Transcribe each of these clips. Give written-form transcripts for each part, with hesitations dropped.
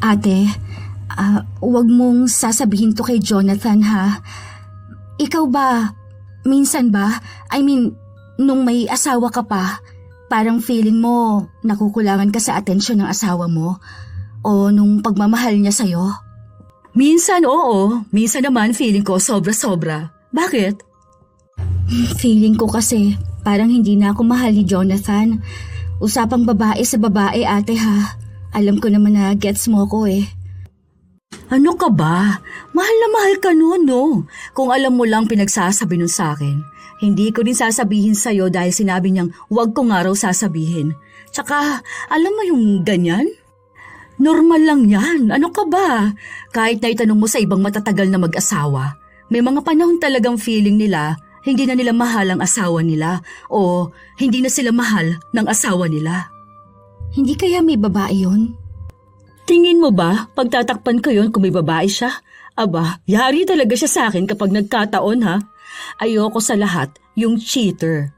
Ate, huwag mong sasabihin to kay Jonathan ha. Ikaw ba, minsan ba, nung may asawa ka pa, parang feeling mo nakukulangan ka sa atensyon ng asawa mo? O nung pagmamahal niya sa'yo? Minsan oo, minsan naman feeling ko sobra-sobra. Bakit? Feeling ko kasi parang hindi na ako mahal ni Jonathan. Usapang babae sa babae, ate ha. Alam ko naman na gets mo ko eh. Ano ka ba? Mahal na mahal ka nun, no? Kung alam mo lang pinagsasabi nun sa akin, hindi ko rin sasabihin sa'yo dahil sinabi niyang huwag ko nga raw sasabihin. Tsaka, alam mo yung ganyan? Normal lang yan. Ano ka ba? Kahit na itanong mo sa ibang matatagal na mag-asawa, may mga panahon talagang feeling nila hindi na nila mahal ang asawa nila o hindi na sila mahal ng asawa nila. Hindi kaya may babae yun? Tingin mo ba, pagtatakpan ko yun kung may babae siya? Aba, yari talaga siya sa akin kapag nagkataon ha. Ayoko sa lahat, yung cheater.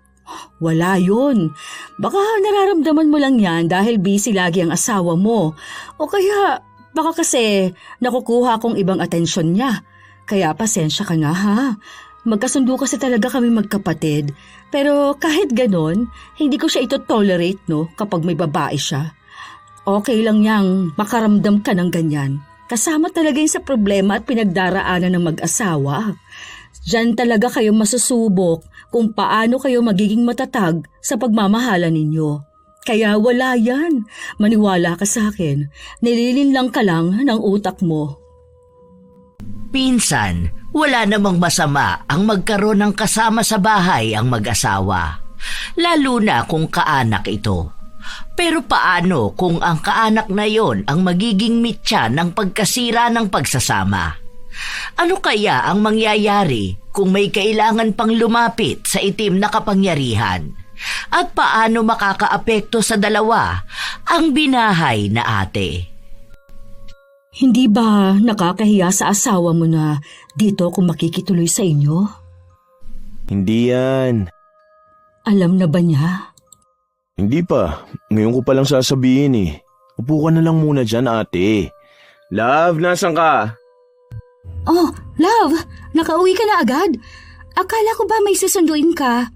Wala yun. Baka nararamdaman mo lang yan dahil busy lagi ang asawa mo. O kaya, baka kasi nakukuha kong ibang atensyon niya. Kaya pasensya ka nga ha. Magkasundo kasi talaga kami magkapatid. Pero kahit ganon, hindi ko siya ito-tolerate no kapag may babae siya. Okay lang yang makaramdam ka ng ganyan. Kasama talaga yun sa problema at pinagdaraanan ng mag-asawa. Diyan talaga kayo masusubok kung paano kayo magiging matatag sa pagmamahala ninyo. Kaya wala yan. Maniwala ka sa akin. Nililinlang ka lang ng utak mo. Minsan, wala namang masama ang magkaroon ng kasama sa bahay ang mag-asawa. Lalo na kung kaanak ito. Pero paano kung ang kaanak na yon ang magiging mitya ng pagkasira ng pagsasama? Ano kaya ang mangyayari kung may kailangan pang lumapit sa itim na kapangyarihan? At paano makakaapekto sa dalawa ang binahay na ate? Hindi ba nakakahiya sa asawa mo na dito kung makikituloy sa inyo? Hindi yan. Alam na ba niya? Hindi pa. Ngayon ko palang sasabihin eh. Upo ka na lang muna dyan, ate. Love, nasan ka? Oh, love, nakauwi ka na agad? Akala ko ba may susunduin ka?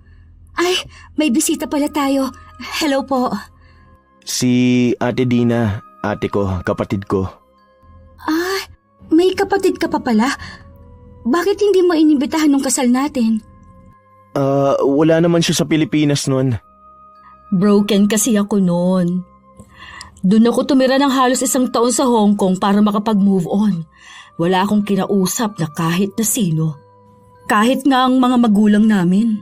Ay, may bisita pala tayo. Hello po. Si Ate Dina, ate ko, kapatid ko. Ah, may kapatid ka pa pala? Bakit hindi mo inibitahan nung kasal natin? Wala naman siya sa Pilipinas nun. Broken kasi ako noon. Doon ako tumira ng halos 1 taon sa Hong Kong para makapag-move on. Wala akong kinausap na kahit na sino. Kahit nga ang mga magulang namin.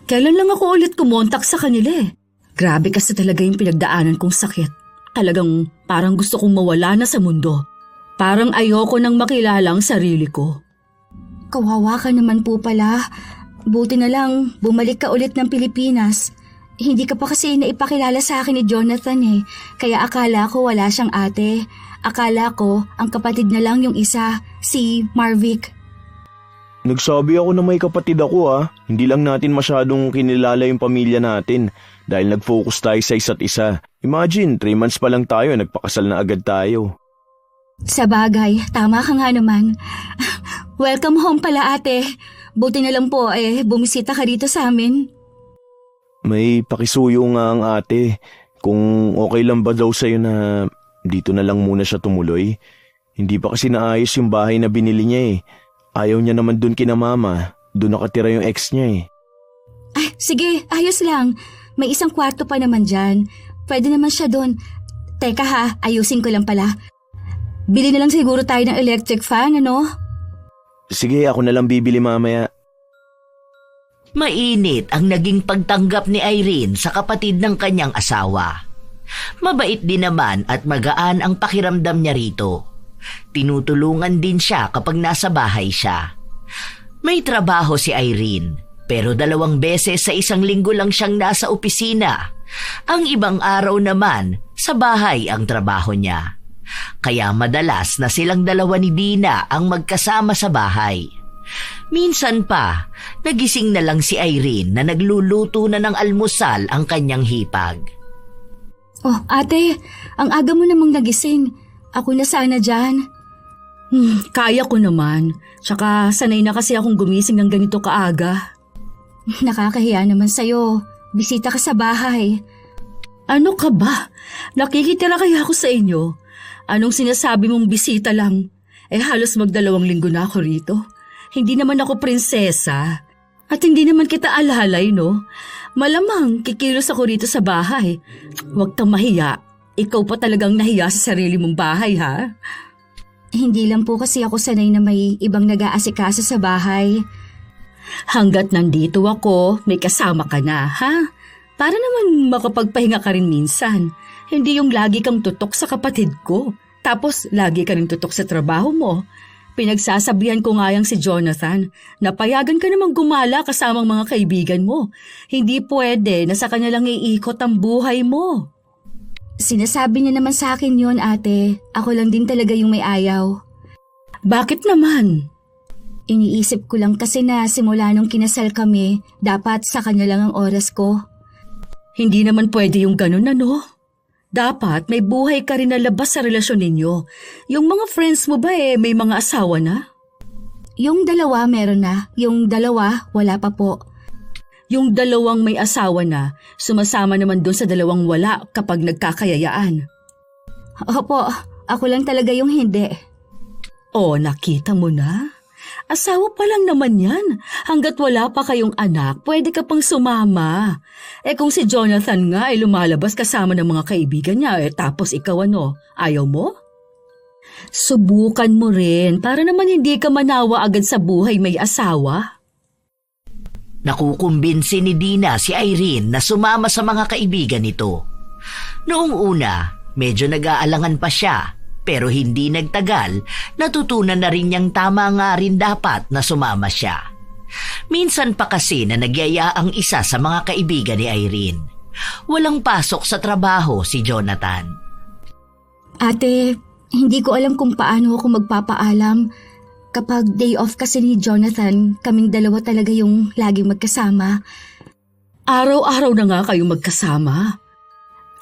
Kailan lang ako ulit kumontak sa kanila eh. Grabe kasi talaga yung pinagdaanan kong sakit. Talagang parang gusto kong mawala na sa mundo. Parang ayoko nang makilala ang sarili ko. Kawawa ka naman po pala. Buti na lang bumalik ka ulit ng Pilipinas. Hindi ka pa kasi naipakilala sa akin ni Jonathan eh. Kaya akala ko wala siyang ate. Akala ko ang kapatid na lang yung isa, si Marvic. Nagsabi ako na may kapatid ako ah. Hindi lang natin masyadong kinilala yung pamilya natin dahil nag-focus tayo sa isa't isa. Imagine, 3 months pa lang tayo, nagpakasal na agad tayo. Sa bagay, tama ka nga naman. Welcome home pala ate. Buti na lang po bumisita ka dito sa amin. May pakisuyo nga ang ate. Kung okay lang ba daw sa'yo na dito na lang muna siya tumuloy. Hindi pa kasi naayos yung bahay na binili niya eh. Ayaw niya naman dun kina mama. Dun nakatira yung ex niya eh. Ay, sige, ayos lang. May 1 kwarto pa naman dyan. Pwede naman siya dun. Teka ha, ayusin ko lang pala. Bili na lang siguro tayo ng electric fan, ano? Sige, ako na lang bibili mamaya. Mainit ang naging pagtanggap ni Irene sa kapatid ng kanyang asawa. Mabait din naman at magaan ang pakiramdam niya rito. Tinutulungan din siya kapag nasa bahay siya. May trabaho si Irene, pero 2 beses sa 1 linggo lang siyang nasa opisina. Ang ibang araw naman, sa bahay ang trabaho niya. Kaya madalas na silang 2 ni Dina ang magkasama sa bahay. Minsan pa, nagising na lang si Irene na nagluluto na ng almusal ang kanyang hipag. Oh, ate, ang aga mo namang nagising. Ako na sana dyan. Kaya ko naman. Tsaka sanay na kasi akong gumising ng ganito kaaga. Nakakahiya naman sa'yo. Bisita ka sa bahay. Ano ka ba? Nakikitira kaya ako sa inyo? Anong sinasabi mong bisita lang? Halos mag2 linggo na ako rito. Hindi naman ako prinsesa. At hindi naman kita alalay, no? Malamang kikilos ako rito sa bahay. Huwag kang mahiya. Ikaw pa talagang nahiya sa sarili mong bahay, ha? Hindi lang po kasi ako sanay na may ibang nag-aasikaso sa bahay. Hanggat nandito ako, may kasama ka na, ha? Para naman makapagpahinga ka rin minsan. Hindi yung lagi kang tutok sa kapatid ko. Tapos lagi ka rin tutok sa trabaho mo. Pinagsasabihan ko nga yang si Jonathan na payagan ka namang gumala kasamang mga kaibigan mo. Hindi pwede na sa kanya lang iikot ang buhay mo. Sinasabi niya naman sa akin yun, ate. Ako lang din talaga yung may ayaw. Bakit naman? Iniisip ko lang kasi na simula nung kinasal kami, dapat sa kanya lang ang oras ko. Hindi naman pwede yung ganun, ano? Dapat may buhay ka rin na labas sa relasyon ninyo. Yung mga friends mo ba may mga asawa na? Yung 2 meron na, yung 2 wala pa po. Yung 2 may asawa na, sumasama naman doon sa 2 wala kapag nagkakayayaan. Opo, ako lang talaga yung hindi. Oh, nakita mo na? Asawa pa lang naman yan. Hanggat wala pa kayong anak, pwede ka pang sumama. Kung si Jonathan nga ay lumalabas kasama ng mga kaibigan niya, tapos ikaw ano, ayaw mo? Subukan mo rin para naman hindi ka manawa agad sa buhay may asawa. Nakukumbinsi ni Dina si Irene na sumama sa mga kaibigan nito. Noong una, medyo nag-aalangan pa siya. Pero hindi nagtagal, natutunan na rin niyang tama nga rin dapat na sumama siya. Minsan pa kasi na nagyaya ang isa sa mga kaibigan ni Irene. Walang pasok sa trabaho si Jonathan. Ate, hindi ko alam kung paano ako magpapaalam. Kapag day off kasi ni Jonathan, kaming 2 talaga yung laging magkasama. Araw-araw na nga kayong magkasama.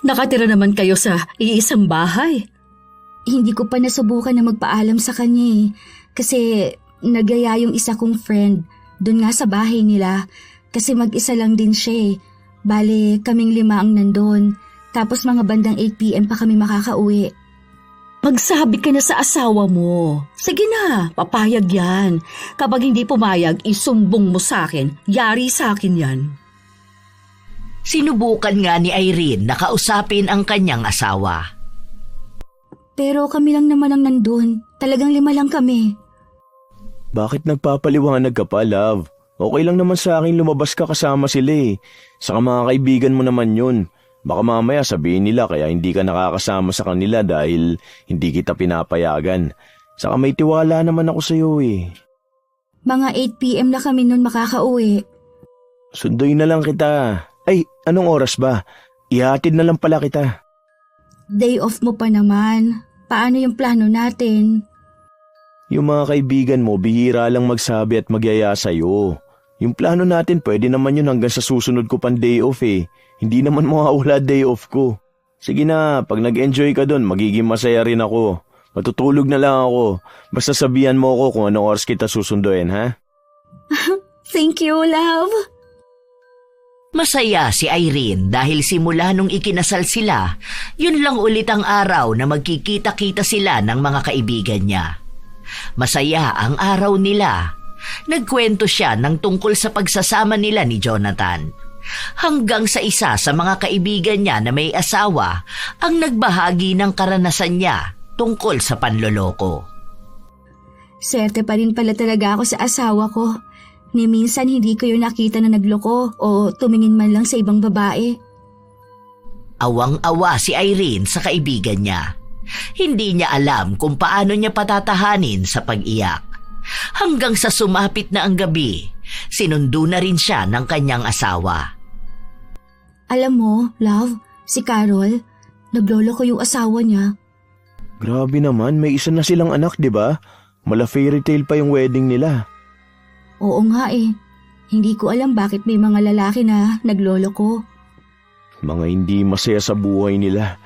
Nakatira naman kayo sa iisang bahay. Hindi ko pa nasubukan na magpaalam sa kanya kasi nagyaya yung isa kong friend doon nga sa bahay nila kasi mag-isa lang din siya. Bale, kaming 5 ang nandun. Tapos mga bandang 8 p.m. pa kami makakauwi. Magsabi ka na sa asawa mo. Sige na, papayag yan. Kapag hindi pumayag, isumbong mo sa akin. Yari sa akin yan. Sinubukan nga ni Irene na kausapin ang kanyang asawa. Pero kami lang naman ang nandun. Talagang 5 lang kami. Bakit nagpapaliwanag ka pa, love? Okay lang naman sa akin lumabas ka kasama sila. Saka mga kaibigan mo naman yun. Baka mamaya sabihin nila kaya hindi ka nakakasama sa kanila dahil hindi kita pinapayagan. Saka may tiwala naman ako sa'yo Mga 8 p.m. na kami nun makakauwi. Sunduin na lang kita. Ay, anong oras ba? Ihatid na lang pala kita. Day off mo pa naman. Paano yung plano natin? Yung mga kaibigan mo, bihira lang magsabi at magyaya sa'yo. Yung plano natin, pwede naman yun hanggang sa susunod ko pang day off Hindi naman mawawala day off ko. Sige na, pag nag-enjoy ka dun, magiging masaya rin ako. Matutulog na lang ako. Basta sabihan mo ako kung anong oras kita susunduin, ha? Thank you, love. Masaya si Irene dahil simula nung ikinasal sila, yun lang ulit ang araw na magkikita-kita sila ng mga kaibigan niya. Masaya ang araw nila. Nagkwento siya ng tungkol sa pagsasama nila ni Jonathan. Hanggang sa isa sa mga kaibigan niya na may asawa ang nagbahagi ng karanasan niya tungkol sa panloloko. Swerte pa rin pala talaga ako sa asawa ko. Ni minsan hindi ko yun nakita na nagloko o tumingin man lang sa ibang babae. Awang-awa si Irene sa kaibigan niya. Hindi niya alam kung paano niya patatahanin sa pag-iyak. Hanggang sa sumapit na ang gabi, sinundo na rin siya ng kanyang asawa. Alam mo, love, si Carol, nagloloko yung asawa niya. Grabe naman, may isa na silang anak, di ba? Mala fairy tale pa yung wedding nila. Oo nga Hindi ko alam bakit may mga lalaki na nagloloko. Mga hindi masaya sa buhay nila.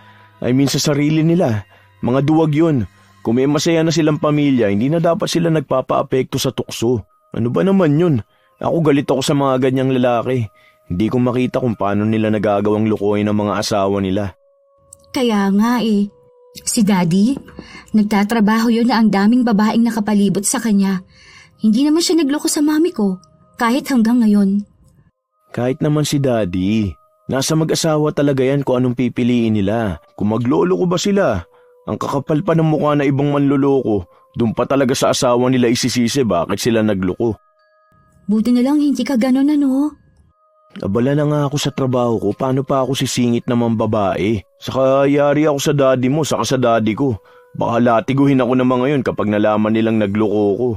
Sa sarili nila. Mga duwag yun. Kung may masaya na silang pamilya, hindi na dapat sila nagpapa-apekto sa tukso. Ano ba naman yun? Ako galit ako sa mga ganyang lalaki. Hindi ko makita kung paano nila nagagawang lukuhin ang mga asawa nila. Kaya nga eh. Si Daddy, nagtatrabaho yun na ang daming babaeng nakapalibot sa kanya. Hindi naman siya nagloko sa mami ko, kahit hanggang ngayon. Kahit naman si Daddy, nasa mag-asawa talaga yan kung anong pipiliin nila. Kung maglolo ko ba sila? Ang kakapal pa ng mukha na ibang manloloko, doon pa talaga sa asawa nila isisisi bakit sila nagloko. Buti na lang hindi ka ganon ano. Abala na nga ako sa trabaho ko, paano pa ako sisingit naman babae? Saka yari ako sa daddy mo, saka sa daddy ko. Baka latiguhin ako naman ngayon kapag nalaman nilang nagloko ko.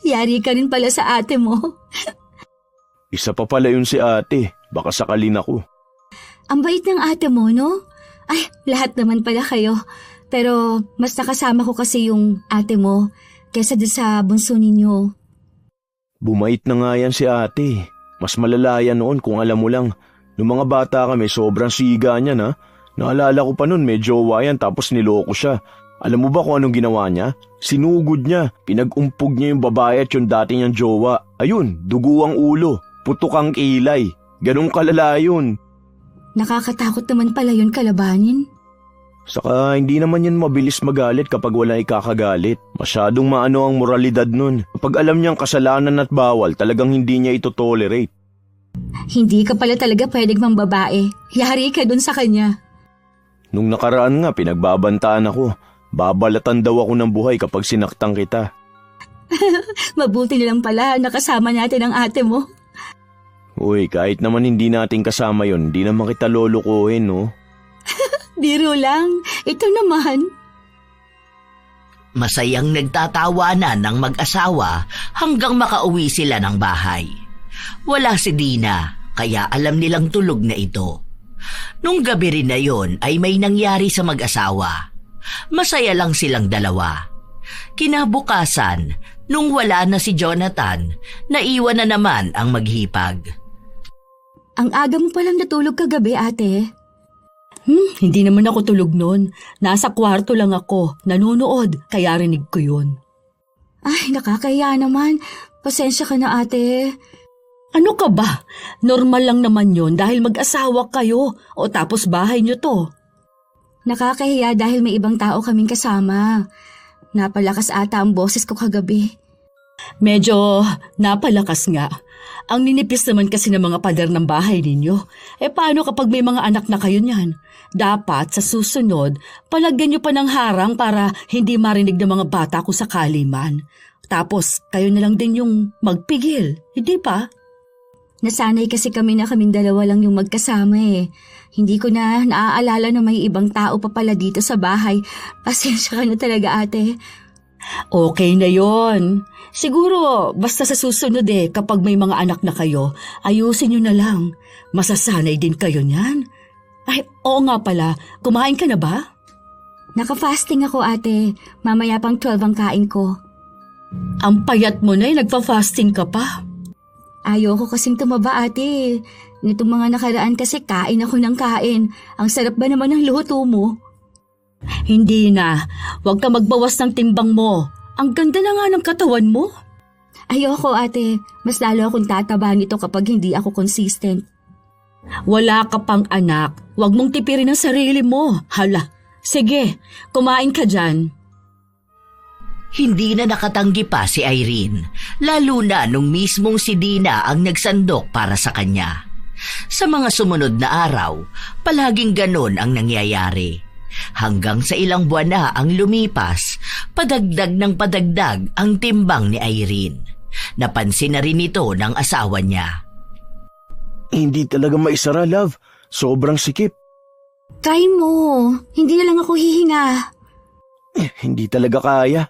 Yari ka rin pala sa ate mo. Isa pa pala yun si ate, baka sakalin ako. Ang bait ng ate mo, no? Ay, lahat naman pala kayo. Pero mas nakasama ko kasi yung ate mo kesa doon sa bunso ninyo. Bumait na nga yan si ate. Mas malala yan noon kung alam mo lang. Noong mga bata kami, sobrang siga niya na. Naalala ko pa noon may jowa yan tapos niloko siya. Alam mo ba kung anong ginawa niya? Sinugod niya. Pinag-umpog niya yung babae at yung dati niyang jowa. Ayun, dugo ang ulo. Putok ang kilay. Ganong kalala yun. Nakakatakot naman pala yun kalabanin. Saka hindi naman yan mabilis magalit kapag wala ikakagalit. Masyadong maano ang moralidad nun. Kapag alam niyang kasalanan at bawal, talagang hindi niya ito tolerate. Hindi ka pala talaga pwedeng mambabae. Yari ka dun sa kanya. Nung nakaraan nga, pinagbabantaan ako. Babalatan daw ako ng buhay kapag sinaktang kita. Mabuti nilang pala nakasama natin ang ate mo. Uy, kahit naman hindi natin kasama yon, hindi naman kita lolokohin, no? Biro lang. Ito naman. Masayang nagtatawanan ng mag-asawa hanggang makauwi sila ng bahay. Wala si Dina, kaya alam nilang tulog na ito. Nung gabi rin na yon ay may nangyari sa mag-asawa. Masaya lang silang dalawa. Kinabukasan, nung wala na si Jonathan, naiwan na naman ang maghipag. Ang aga mo palang natulog kagabi, ate. Hindi naman ako tulog noon. Nasa kwarto lang ako, nanonood, kaya rinig ko yun. Ay, nakakahiya naman. Pasensya ka na, ate. Ano ka ba? Normal lang naman yun dahil mag-asawa kayo o tapos bahay nyo to. Nakakahiya dahil may ibang tao kaming kasama. Napalakas ata ang boses ko kagabi. Medyo napalakas nga. Ang ninipis naman kasi ng mga pader ng bahay ninyo. Paano kapag may mga anak na kayo niyan? Dapat sa susunod, palagyan nyo pa ng harang para hindi marinig ng mga bata kung sakali man. Tapos kayo na lang din yung magpigil, hindi pa? Nasanay kasi kami na kaming dalawa lang yung magkasama eh. Hindi ko na naaalala na may ibang tao pa pala dito sa bahay. Pasensya ka na talaga, ate. Okay na yon. Siguro, basta sa susunod kapag may mga anak na kayo, ayusin nyo na lang. Masasanay din kayo niyan. Ay, oo nga pala, kumain ka na ba? Naka-fasting ako, ate. Mamaya pang 12 ang kain ko. Ang payat mo na nagpa-fasting ka pa. Ayoko kasing tumaba, ate. Nitong mga nakaraan kasi kain ako ng kain. Ang sarap ba naman ng luto mo? Hindi na. Huwag ka magbawas ng timbang mo. Ang ganda na nga ng katawan mo. Ayoko, ate. Mas lalo akong tataba nito kapag hindi ako consistent. Wala ka pang anak. Huwag mong tipirin ang sarili mo. Hala, sige, kumain ka dyan. Hindi na nakatanggi pa si Irene, lalo na nung mismong si Dina ang nagsandok para sa kanya. Sa mga sumunod na araw, palaging ganon ang nangyayari. Hanggang sa ilang buwan na ang lumipas, padagdag ng padagdag ang timbang ni Irene. Napansin na rin ito ng asawa niya. Hindi talaga maisara, love. Sobrang sikip. Try mo. Hindi na lang ako hihinga. Hindi talaga kaya.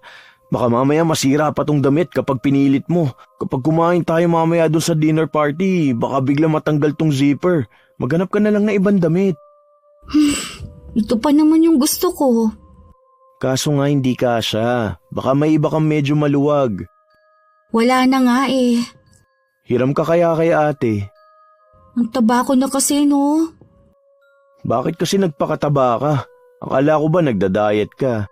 Baka mamaya masira pa tong damit kapag pinilit mo. Kapag kumain tayo mamaya doon sa dinner party, baka bigla matanggal tong zipper. Maghanap ka na lang na ibang damit. Ito pa naman yung gusto ko. Kaso nga hindi kasya. Baka may iba kang medyo maluwag. Wala na nga eh. Hiram ka kaya kay ate. Ang taba ko na kasi, no? Bakit kasi nagpakataba ka? Akala ko ba nagda-diet ka?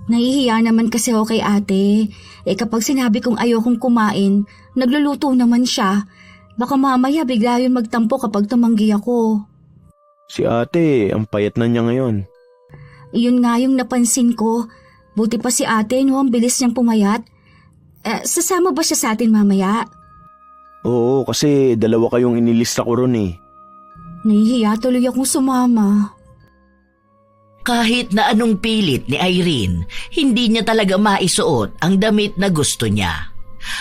Nahihiya naman kasi ako kay ate. Kapag sinabi kong ayokong kumain, nagluluto naman siya. Baka mamaya bigla yun magtampo kapag tumanggi ako. Si ate, ang payat na niya ngayon. Iyon nga yung napansin ko. Buti pa si ate, no? Ang bilis niyang pumayat. Sasama ba siya sa atin mamaya? Oo, kasi dalawa kayong inilista ko ron eh. Nahihiya tuloy akong sumama. Kahit na anong pilit ni Irene, hindi niya talaga maisuot ang damit na gusto niya.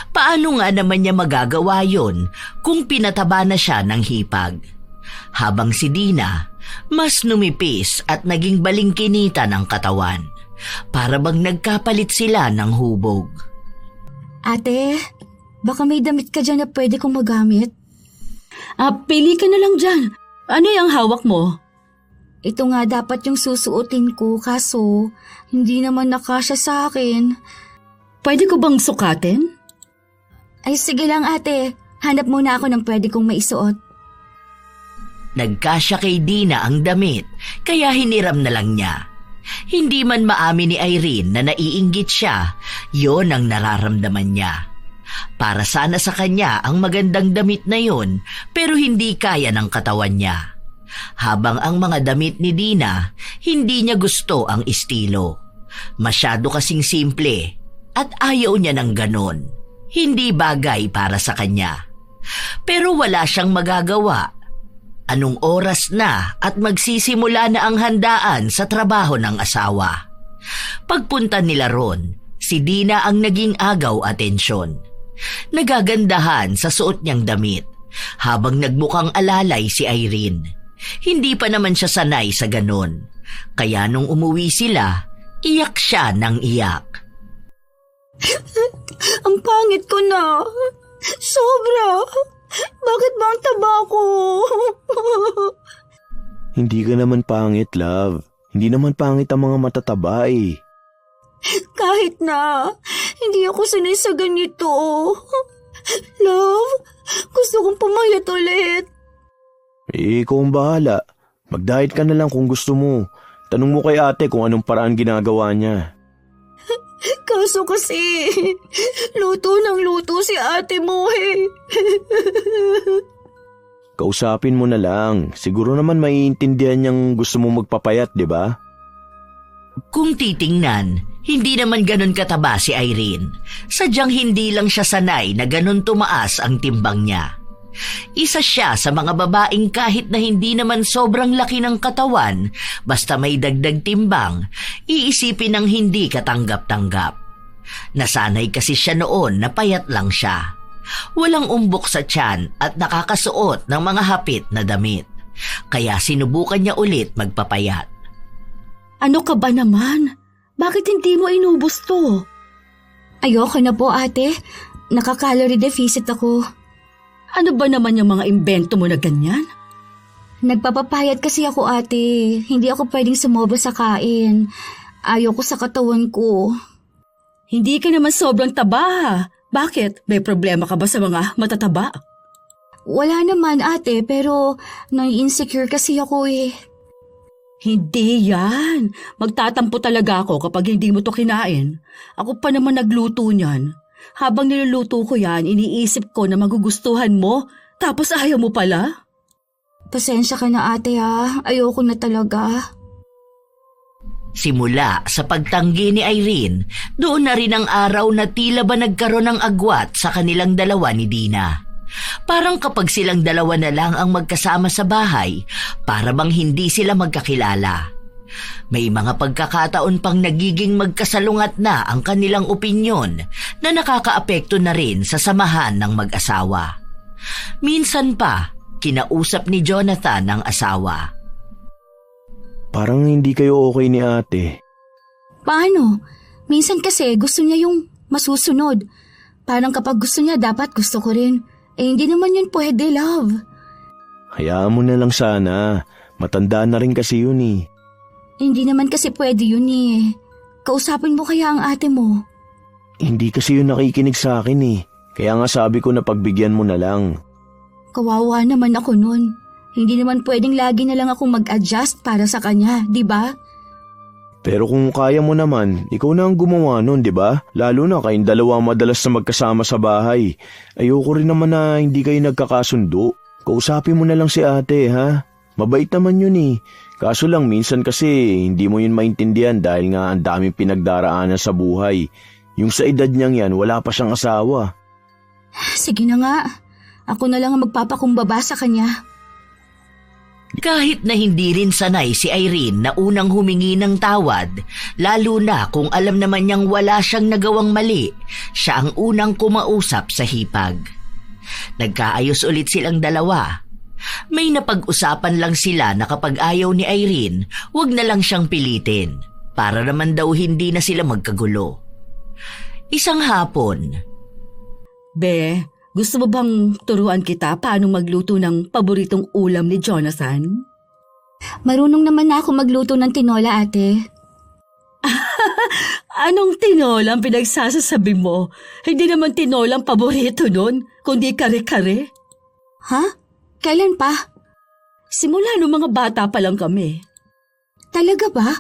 Paano nga naman niya magagawa yon kung pinataba na siya ng hipag? Habang si Dina, mas numipis at naging balingkinita ng katawan. Para bang nagkapalit sila ng hubog. Ate, baka may damit ka dyan na pwede kong magamit? Pili ka na lang dyan. Ano yung hawak mo? Ito nga dapat yung susuotin ko, kaso hindi naman nakasya sa akin. Pwede ko bang sukatin? Ay sige lang ate, hanap muna ako ng pwede kong maisuot. Nagkasya kay Dina ang damit, kaya hiniram na lang niya. Hindi man maamin ni Irene na naiinggit siya, yon ang nararamdaman niya. Para sana sa kanya ang magandang damit na yon, pero hindi kaya ng katawan niya. Habang ang mga damit ni Dina, hindi niya gusto ang estilo. Masyado kasing simple at ayaw niya ng ganon. Hindi bagay para sa kanya. Pero wala siyang magagawa. Anong oras na at magsisimula na ang handaan sa trabaho ng asawa. Pagpunta nila ron, si Dina ang naging agaw atensyon. Nagagandahan sa suot niyang damit, habang nagmukhang alalay si Irene. Hindi pa naman siya sanay sa ganon. Kaya nung umuwi sila, iyak siya ng iyak. Ang pangit ko na. Sobra. Bakit ba ang taba ko? Hindi ka naman pangit, love. Hindi naman pangit ang mga matataba eh. Kahit na, hindi ako sanay sa ganito. Love, gusto kong pumayat ulit. Ikaw ang bahala. Mag-diet ka na lang kung gusto mo. Tanong mo kay ate kung anong paraan ginagawa niya. Kaso kasi, luto ng luto si ate mo eh. Kausapin mo na lang. Siguro naman maiintindihan niyang gusto mo magpapayat, di ba? Kung titingnan, hindi naman ganon kataba si Irene. Sadyang hindi lang siya sanay na ganon tumaas ang timbang niya. Isa siya sa mga babaeng kahit na hindi naman sobrang laki ng katawan, basta may dagdag timbang, iisipin ng hindi katanggap-tanggap. Nasanay kasi siya noon na payat lang siya. Walang umbok sa tiyan at nakakasuot ng mga hapit na damit. Kaya sinubukan niya ulit magpapayat. Ano ka ba naman? Bakit hindi mo inubos to? Ayoko na po ate, nakaka-calorie deficit ako. Ano ba naman yung mga imbento mo na ganyan? Nagpapapayat kasi ako ate, hindi ako pwedeng sumobra sa kain. Ayoko sa katawan ko. Hindi ka naman sobrang taba. Bakit? May problema ka ba sa mga matataba? Wala naman ate, pero nai-insecure kasi ako eh. Hindi yan. Magtatampo talaga ako kapag hindi mo to kinain. Ako pa naman nagluto niyan. Habang niluluto ko yan, iniisip ko na magugustuhan mo, tapos ayaw mo pala? Pasensya ka na ate ha, ayoko na talaga. Simula sa pagtanggi ni Irene, doon na rin ang araw na tila ba nagkaroon ng agwat sa kanilang dalawa ni Dina. Parang kapag silang dalawa na lang ang magkasama sa bahay, para bang hindi sila magkakilala. May mga pagkakataon pang nagiging magkasalungat na ang kanilang opinyon na nakakaapekto na rin sa samahan ng mag-asawa. Minsan pa, kinausap ni Jonathan ang asawa. Parang hindi kayo okay ni ate. Paano? Minsan kasi gusto niya yung masusunod. Parang kapag gusto niya, dapat gusto ko rin. Hindi naman yun pwede, love. Hayaan mo na lang sana. Matanda na rin kasi yun eh. Hindi naman kasi pwede yun eh. Kausapin mo kaya ang ate mo. Hindi kasi yun nakikinig sa akin eh. Kaya nga sabi ko na pagbigyan mo na lang. Kawawa naman ako nun. Hindi naman pwedeng lagi na lang akong mag-adjust para sa kanya, di ba? Pero kung kaya mo naman, ikaw na ang gumawa nun, di ba? Lalo na kayong dalawa madalas na magkasama sa bahay. Ayoko rin naman na hindi kayo nagkakasundo. Kausapin mo na lang si ate, ha? Mabait naman yun eh. Kaso lang minsan kasi hindi mo yun maintindihan dahil nga ang daming pinagdaraanan sa buhay. Yung sa edad niyang yan, wala pa siyang asawa. Sige na nga. Ako na lang ang magpapakumbaba sa kanya. Kahit na hindi rin sanay si Irene na unang humingi ng tawad, lalo na kung alam naman niyang wala siyang nagawang mali, siya ang unang kumausap sa hipag. Nagkaayos ulit silang dalawa. May napag-usapan lang sila na kapag ayaw ni Irene, wag na lang siyang pilitin, para naman daw hindi na sila magkagulo. Isang hapon, Be, gusto mo bang turuan kita paano magluto ng paboritong ulam ni Jonathan? Marunong naman na ako magluto ng tinola, ate. Anong tinola ang pinagsasasabi mo? Hindi naman tinola ang paborito nun, kundi kare-kare. Ha? Kailan pa? Simula nung mga bata pa lang kami. Talaga ba?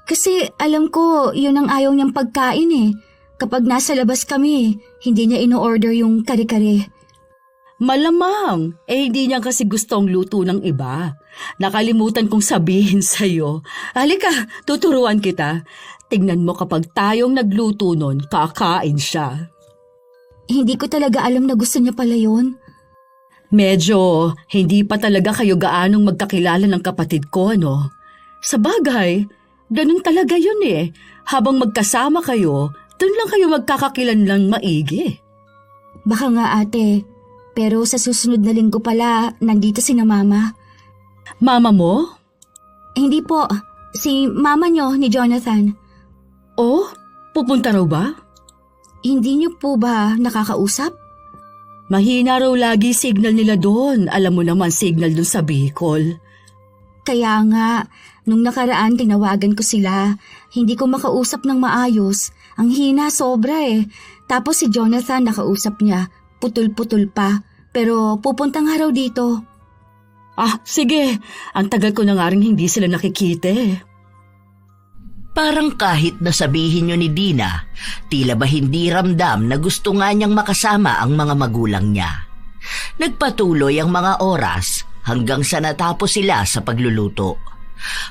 Kasi alam ko yun ang ayaw niyang pagkain eh. Kapag nasa labas kami, hindi niya ino-order yung kare-kare. Malamang, hindi niya kasi gustong luto ng iba. Nakalimutan kong sabihin sa'yo. Halika, tuturuan kita. Tingnan mo kapag tayong nagluto nun, kakain siya. Hindi ko talaga alam na gusto niya pala yun. Medyo hindi pa talaga kayo gaanong magkakilala ng kapatid ko, no? Sa bagay, ganun talaga yun eh. Habang magkasama kayo, doon lang kayo magkakakilanlang maigi. Baka nga ate, pero sa susunod na linggo pala, nandito si na mama. Mama mo? Hindi po, si mama niyo ni Jonathan. Oh, pupunta raw ba? Hindi niyo po ba nakakausap? Mahina raw lagi signal nila doon. Alam mo naman signal doon sa Bicol. Kaya nga, nung nakaraan tinawagan ko sila, hindi ko makausap ng maayos. Ang hina sobra eh. Tapos si Jonathan nakausap niya, putol-putol pa. Pero pupunta nga raw dito. Ah, sige. Ang tagal ko na nga rin hindi sila nakikita eh. parang kahit nasabihin nyo ni Dina, tila ba hindi ramdam na gusto nga niyang makasama ang mga magulang niya. Nagpatuloy ang mga oras hanggang sa natapos sila sa pagluluto.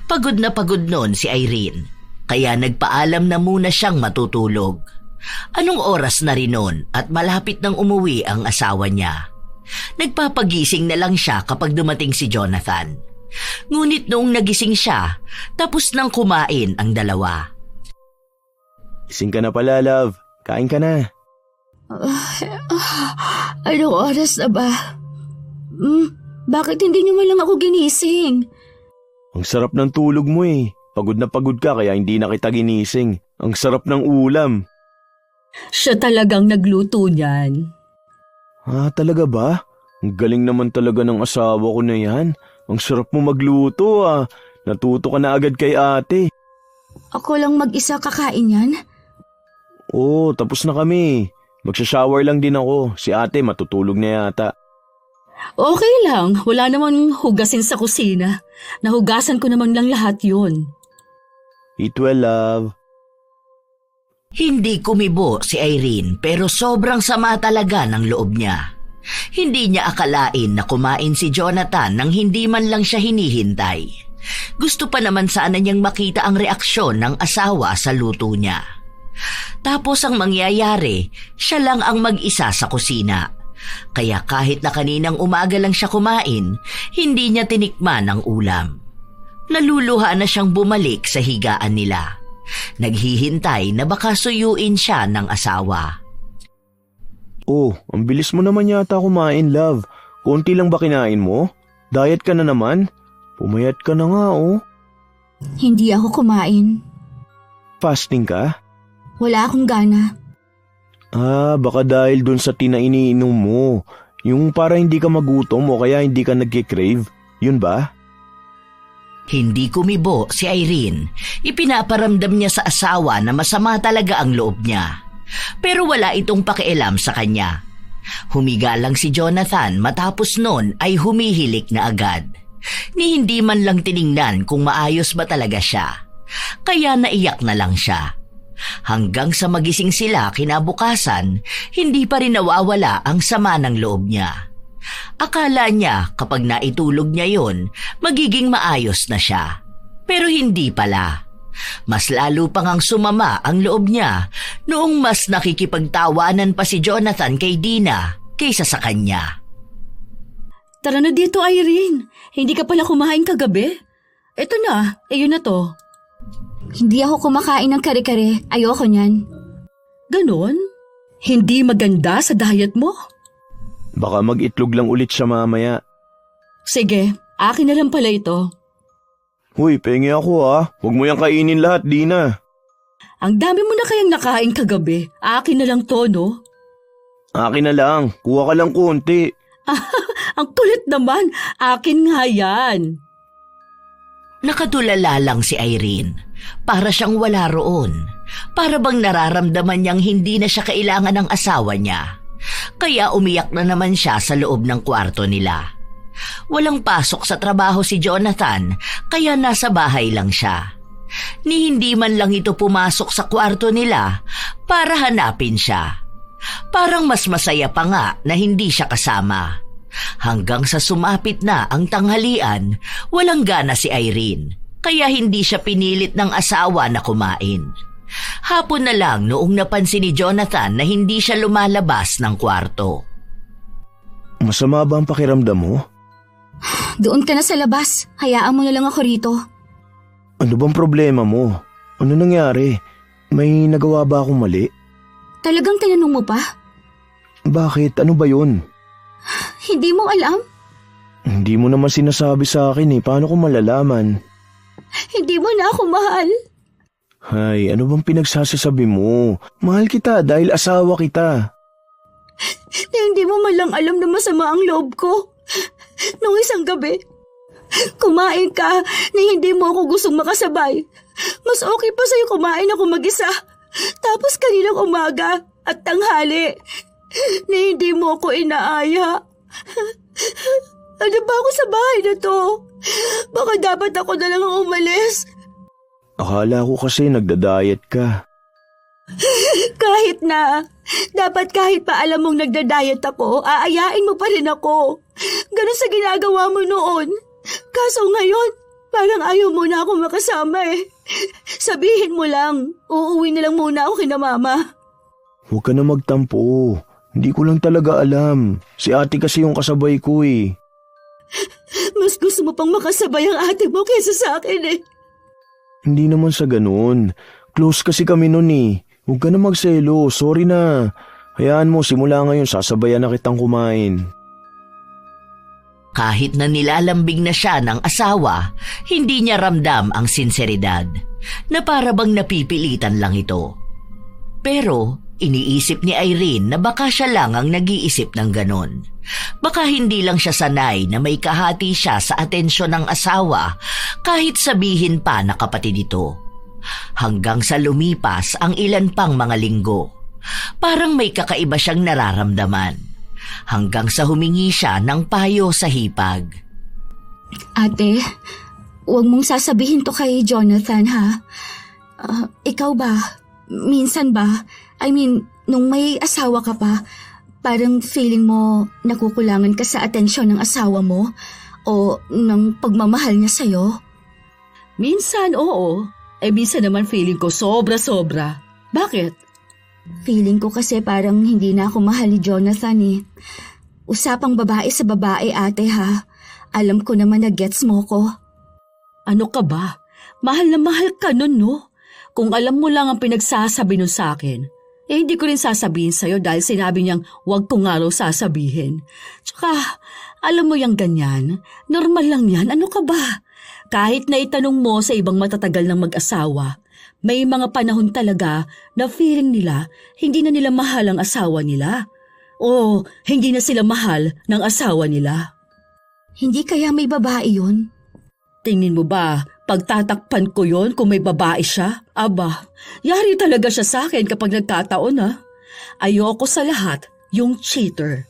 Pagod na pagod noon si Irene, kaya nagpaalam na muna siyang matutulog. Anong oras na rin noon at malapit nang umuwi ang asawa niya. Nagpapagising na lang siya kapag dumating si Jonathan. Ngunit noong nagising siya, tapos nang kumain ang dalawa. Gising ka na pala, love. Kain ka na. Anong oras na ba? Bakit hindi niyo man lang ako ginising? Ang sarap ng tulog mo eh. Pagod na pagod ka kaya hindi na kita ginising. Ang sarap ng ulam. Siya talagang nagluto niyan. Ah, talaga ba? Ang galing naman talaga ng asawa ko na yan. Ang sarap mo magluto ah. Natuto ka na agad kay ate. Ako lang mag-isa kakain yan? Oo, tapos na kami. Magsha-shower lang din ako. Si ate matutulog na yata. Okay lang, wala namang hugasin sa kusina. Nahugasan ko naman lang lahat yun. Eat well, love. Hindi kumibo si Irene pero sobrang sama talaga ng loob niya. Hindi niya akalain na kumain si Jonathan nang hindi man lang siya hinihintay. Gusto pa naman sana niyang makita ang reaksyon ng asawa sa luto niya. Tapos ang mangyayari, siya lang ang mag-isa sa kusina. Kaya kahit na kaninang umaga lang siya kumain, hindi niya tinikman ang ulam. Naluluha na siyang bumalik sa higaan nila. Naghihintay na baka suyuin siya ng asawa. Oh, ang bilis mo naman yata kumain, love. Konti lang ba kinain mo? Diet ka na naman? Pumayat ka na nga, oh. Hindi ako kumain. Fasting ka? Wala akong gana. Ah, baka dahil dun sa iniinom mo. Yung para hindi ka magutom o kaya hindi ka nagkikrave. Yun ba? Hindi kumibo si Irene. Ipinaparamdam niya sa asawa na masama talaga ang loob niya. Pero wala itong pakialam sa kanya. Humiga lang si Jonathan matapos nun ay humihilik na agad. Ni hindi man lang tiningnan kung maayos ba talaga siya. Kaya naiyak na lang siya. Hanggang sa magising sila kinabukasan, hindi pa rin nawawala ang sama ng loob niya. Akala niya kapag naitulog niya yon, magiging maayos na siya. Pero hindi pala. Mas lalo pang ang sumama ang loob niya noong mas nakikipagtawanan pa si Jonathan kay Dina kaysa sa kanya. Tara na dito, Irene. Hindi ka pala kumain kagabi? Eto na, yun na to. Hindi ako kumakain ng kare-kare. Ayoko niyan. Ganon? Hindi maganda sa diet mo? Baka mag-itlog lang ulit siya mamaya. Sige, akin na lang pala ito. Huy, pengi ako Huwag mo yung kainin lahat, Dina. Ang dami mo na kayang nakain kagabi. Akin na lang to, no? Akin na lang. Kuha ka lang konti. Ang kulit naman. Akin nga yan. Nakatulala lang si Irene. Para siyang wala roon. Para bang nararamdaman niyang hindi na siya kailangan ng asawa niya. Kaya umiyak na naman siya sa loob ng kwarto nila. Walang pasok sa trabaho si Jonathan, kaya nasa bahay lang siya. Ni hindi man lang ito pumasok sa kwarto nila para hanapin siya. Parang mas masaya pa nga na hindi siya kasama. Hanggang sa sumapit na ang tanghalian, walang gana si Irene, kaya hindi siya pinilit ng asawa na kumain. Hapon na lang noong napansin ni Jonathan na hindi siya lumalabas ng kwarto. Masama ba ang pakiramdam mo? Doon ka na sa labas. Hayaan mo na lang ako rito. Ano bang problema mo? Ano nangyari? May nagawa ba akong mali? Talagang tinanong mo pa? Bakit? Ano ba yun? Hindi mo alam? Hindi mo naman sinasabi sa akin Paano ko malalaman? Hindi mo na ako mahal. Hay, ano bang pinagsasasabi mo? Mahal kita dahil asawa kita. Na hindi mo malang alam na masama ang loob ko. Noong isang gabi, kumain ka na hindi mo ako gustong makasabay. Mas okay pa sa'yo kumain ako mag-isa. Tapos kaninang umaga at tanghali na hindi mo ako inaaya. Ano ba ako sa bahay na to? Baka dapat ako na lang ang umalis. Akala ko kasi nagda-diet ka. Kahit pa alam mong nagda-diet ako, aayain mo pa rin ako. Ganun sa ginagawa mo noon. Kaso ngayon, parang ayaw mo na ako makasama Sabihin mo lang, uuwi na lang muna ako kina mama. Huwag ka na magtampo. Hindi ko lang talaga alam. Si ate kasi yung kasabay ko Mas gusto mo pang makasabay ang ate mo kaysa sa akin Hindi naman sa ganun. Close kasi kami nun Huwag ka na magselo. Sorry na. Hayaan mo, simula ngayon sasabayan na kitang kumain. Kahit na nilalambing na siya ng asawa, hindi niya ramdam ang sinseridad na para bang napipilitan lang ito. Pero iniisip ni Irene na baka siya lang ang nag-iisip ng ganon. Baka hindi lang siya sanay na may kahati siya sa atensyon ng asawa kahit sabihin pa na kapatid ito. Hanggang sa lumipas ang ilan pang mga linggo, parang may kakaiba siyang nararamdaman. Hanggang sa humingi siya ng payo sa hipag. Ate, huwag mong sasabihin to kay Jonathan ha. Ikaw ba? Minsan ba? Nung may asawa ka pa, parang feeling mo nakukulangan ka sa atensyon ng asawa mo o ng pagmamahal niya sa'yo? Minsan, oo. Minsan naman feeling ko sobra-sobra. Bakit? Feeling ko kasi parang hindi na ako mahal ni Jonathan Usapang babae sa babae, ate ha. Alam ko naman na gets mo ko. Ano ka ba? Mahal na mahal ka nun, no? Kung alam mo lang ang pinagsasabi nun sa akin, hindi ko rin sasabihin sa'yo dahil sinabi niyang huwag ko nga raw sasabihin. Tsaka, alam mo yung ganyan, normal lang yan, ano ka ba? Kahit na itanong mo sa ibang matatagal ng mag-asawa, may mga panahon talaga na feeling nila hindi na nila mahal ang asawa nila. O hindi na sila mahal ng asawa nila. Hindi kaya may babae yun? Tingin mo ba, pagtatakpan ko yon kung may babae siya? Aba, yari talaga siya sa akin kapag nagkataon Ayoko sa lahat yung cheater.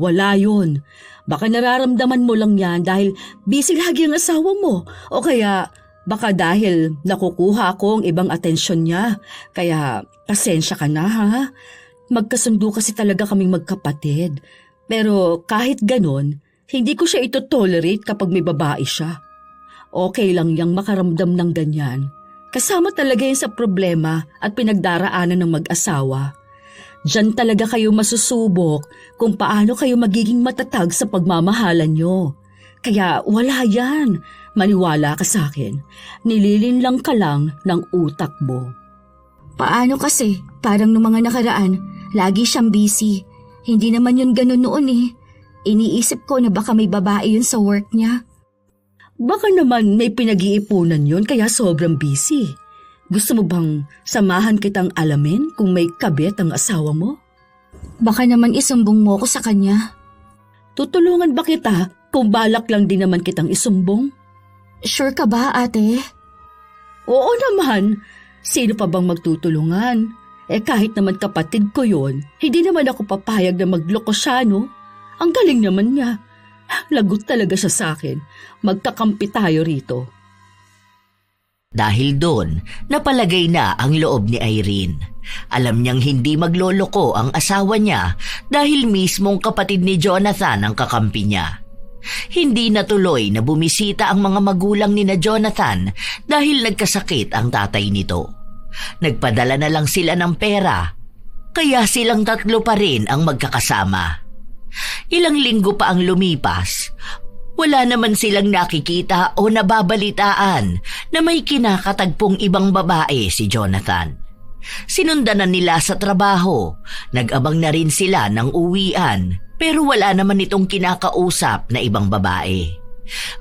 Wala yun. Baka nararamdaman mo lang yan dahil busy lagi ang asawa mo. O kaya baka dahil nakukuha ko ang ibang atensyon niya. Kaya pasensya ka na ha. Magkasundo kasi talaga kaming magkapatid. Pero kahit ganon, hindi ko siya ito-tolerate kapag may babae siya. Okay lang yang makaramdam ng ganyan. Kasama talaga yan sa problema at pinagdaraanan ng mag-asawa. Diyan talaga kayo masusubok kung paano kayo magiging matatag sa pagmamahalan nyo. Kaya wala yan. Maniwala ka sa akin. Nililinlang ka lang ng utak mo. Paano kasi? Parang nung mga nakaraan, lagi siyang busy. Hindi naman yun ganun noon eh. Iniisip ko na baka may babae yun sa work niya. Baka naman may pinag-iipunan yun kaya sobrang busy. Gusto mo bang samahan kitang alamin kung may kabit ang asawa mo? Baka naman isumbong mo ko sa kanya. Tutulungan ba kita kung balak lang din naman kitang isumbong? Sure ka ba, ate? Oo naman. Sino pa bang magtutulungan? Kahit naman kapatid ko yon, hindi naman ako papayag na magloko siya, no? Ang galing naman niya. Lagot talaga siya sa akin. Magkakampi tayo rito. Dahil doon, napalagay na ang loob ni Irene. Alam niyang hindi magloloko ang asawa niya dahil mismong kapatid ni Jonathan ang kakampi niya. Hindi natuloy na bumisita ang mga magulang ni na Jonathan dahil nagkasakit ang tatay nito. Nagpadala na lang sila ng pera, kaya silang tatlo pa rin ang magkakasama. Ilang linggo pa ang lumipas, wala naman silang nakikita o nababalitaan na may kinakatagpong ibang babae si Jonathan. Sinundan na nila sa trabaho, nag-abang na rin sila ng uwian, pero wala naman itong kinakausap na ibang babae.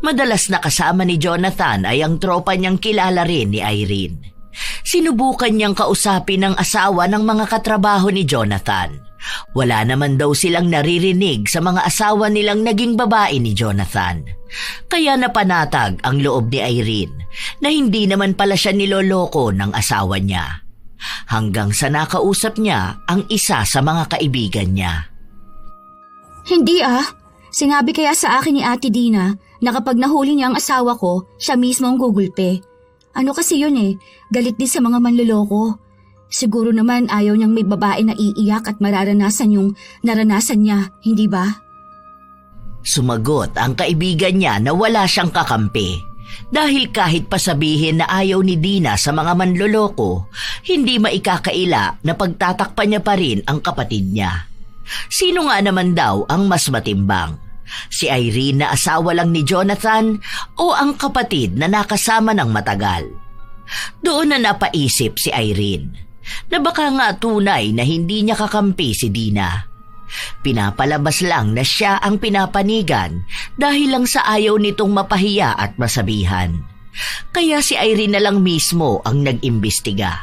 Madalas na kasama ni Jonathan ay ang tropa niyang kilala rin ni Irene. Sinubukan niyang kausapin ang asawa ng mga katrabaho ni Jonathan. Wala naman daw silang naririnig sa mga asawa nilang naging babae ni Jonathan. Kaya napanatag ang loob ni Irene na hindi naman pala siya niloloko ng asawa niya. Hanggang sa nakausap niya ang isa sa mga kaibigan niya. Hindi ah. Sinabi kaya sa akin ni Ate Dina na kapag nahuli niya ang asawa ko, siya mismo ang gugulpe. Ano kasi yun eh, galit din sa mga manloloko. Siguro naman ayaw niyang may babae na iiyak at mararanasan yung naranasan niya, hindi ba? Sumagot ang kaibigan niya na wala siyang kakampi. Dahil kahit pasabihin na ayaw ni Dina sa mga manloloko, hindi maikakaila na pagtatakpan niya pa rin ang kapatid niya. Sino nga naman daw ang mas matimbang? Si Irene na asawa lang ni Jonathan o ang kapatid na nakasama ng matagal? Doon na napaisip si Irene na baka nga tunay na hindi niya kakampi si Dina. Pinapalabas lang na siya ang pinapanigan dahil lang sa ayaw nitong mapahiya at masabihan. Kaya si Irene na lang mismo ang nag-imbestiga.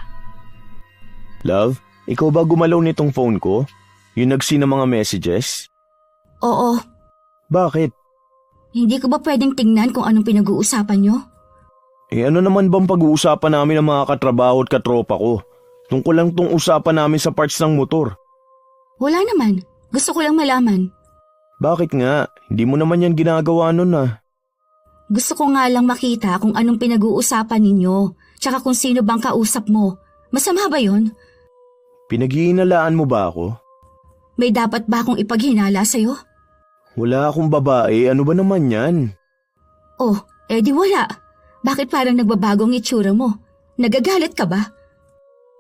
Love, ikaw ba gumalaw nitong phone ko? Yung nagsi ng mga messages? Oo. Bakit? Hindi ko ba pwedeng tingnan kung anong pinag-uusapan niyo? Ano naman bang pag-uusapan namin ng mga katrabaho at katropa ko? Tungkol lang tong usapan namin sa parts ng motor. Wala naman. Gusto ko lang malaman. Bakit nga? Hindi mo naman yan ginagawa nun ah. Gusto ko nga lang makita kung anong pinag-uusapan ninyo, tsaka kung sino bang kausap mo. Masama ba yun? Pinag-iinalaan mo ba ako? May dapat ba akong ipaghinala sa'yo? Wala akong babae, ano ba naman yan? Oh, di wala. Bakit parang nagbabagong itsura mo? Nagagalit ka ba?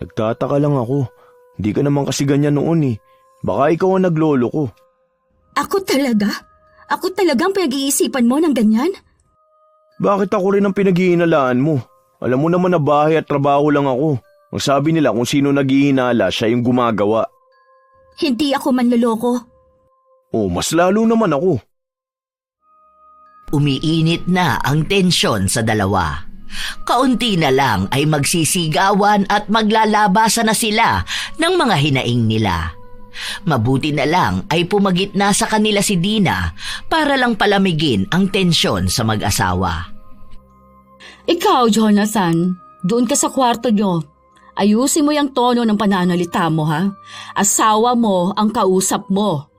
Nagtataka lang ako. Hindi ka naman kasi ganyan noon eh. Baka ikaw ang naglolo ko. Ako talaga? Ako talagang pinag-iisipan mo ng ganyan? Bakit ako rin ang pinag-iinalaan mo? Alam mo naman na bahay at trabaho lang ako. Ang sabi nila kung sino nag-ihinala, siya yung gumagawa. Hindi ako manloloko. Oh, mas lalo naman ako. Umiinit na ang tensyon sa dalawa. Kaunti na lang ay magsisigawan at maglalabasan na sila ng mga hinaing nila. Mabuti na lang ay pumagitna sa kanila si Dina para lang palamigin ang tensyon sa mag-asawa. Ikaw, Jonathan, doon ka sa kwarto nyo. Ayusin mo yung tono ng pananalita mo, ha? Asawa mo ang kausap mo.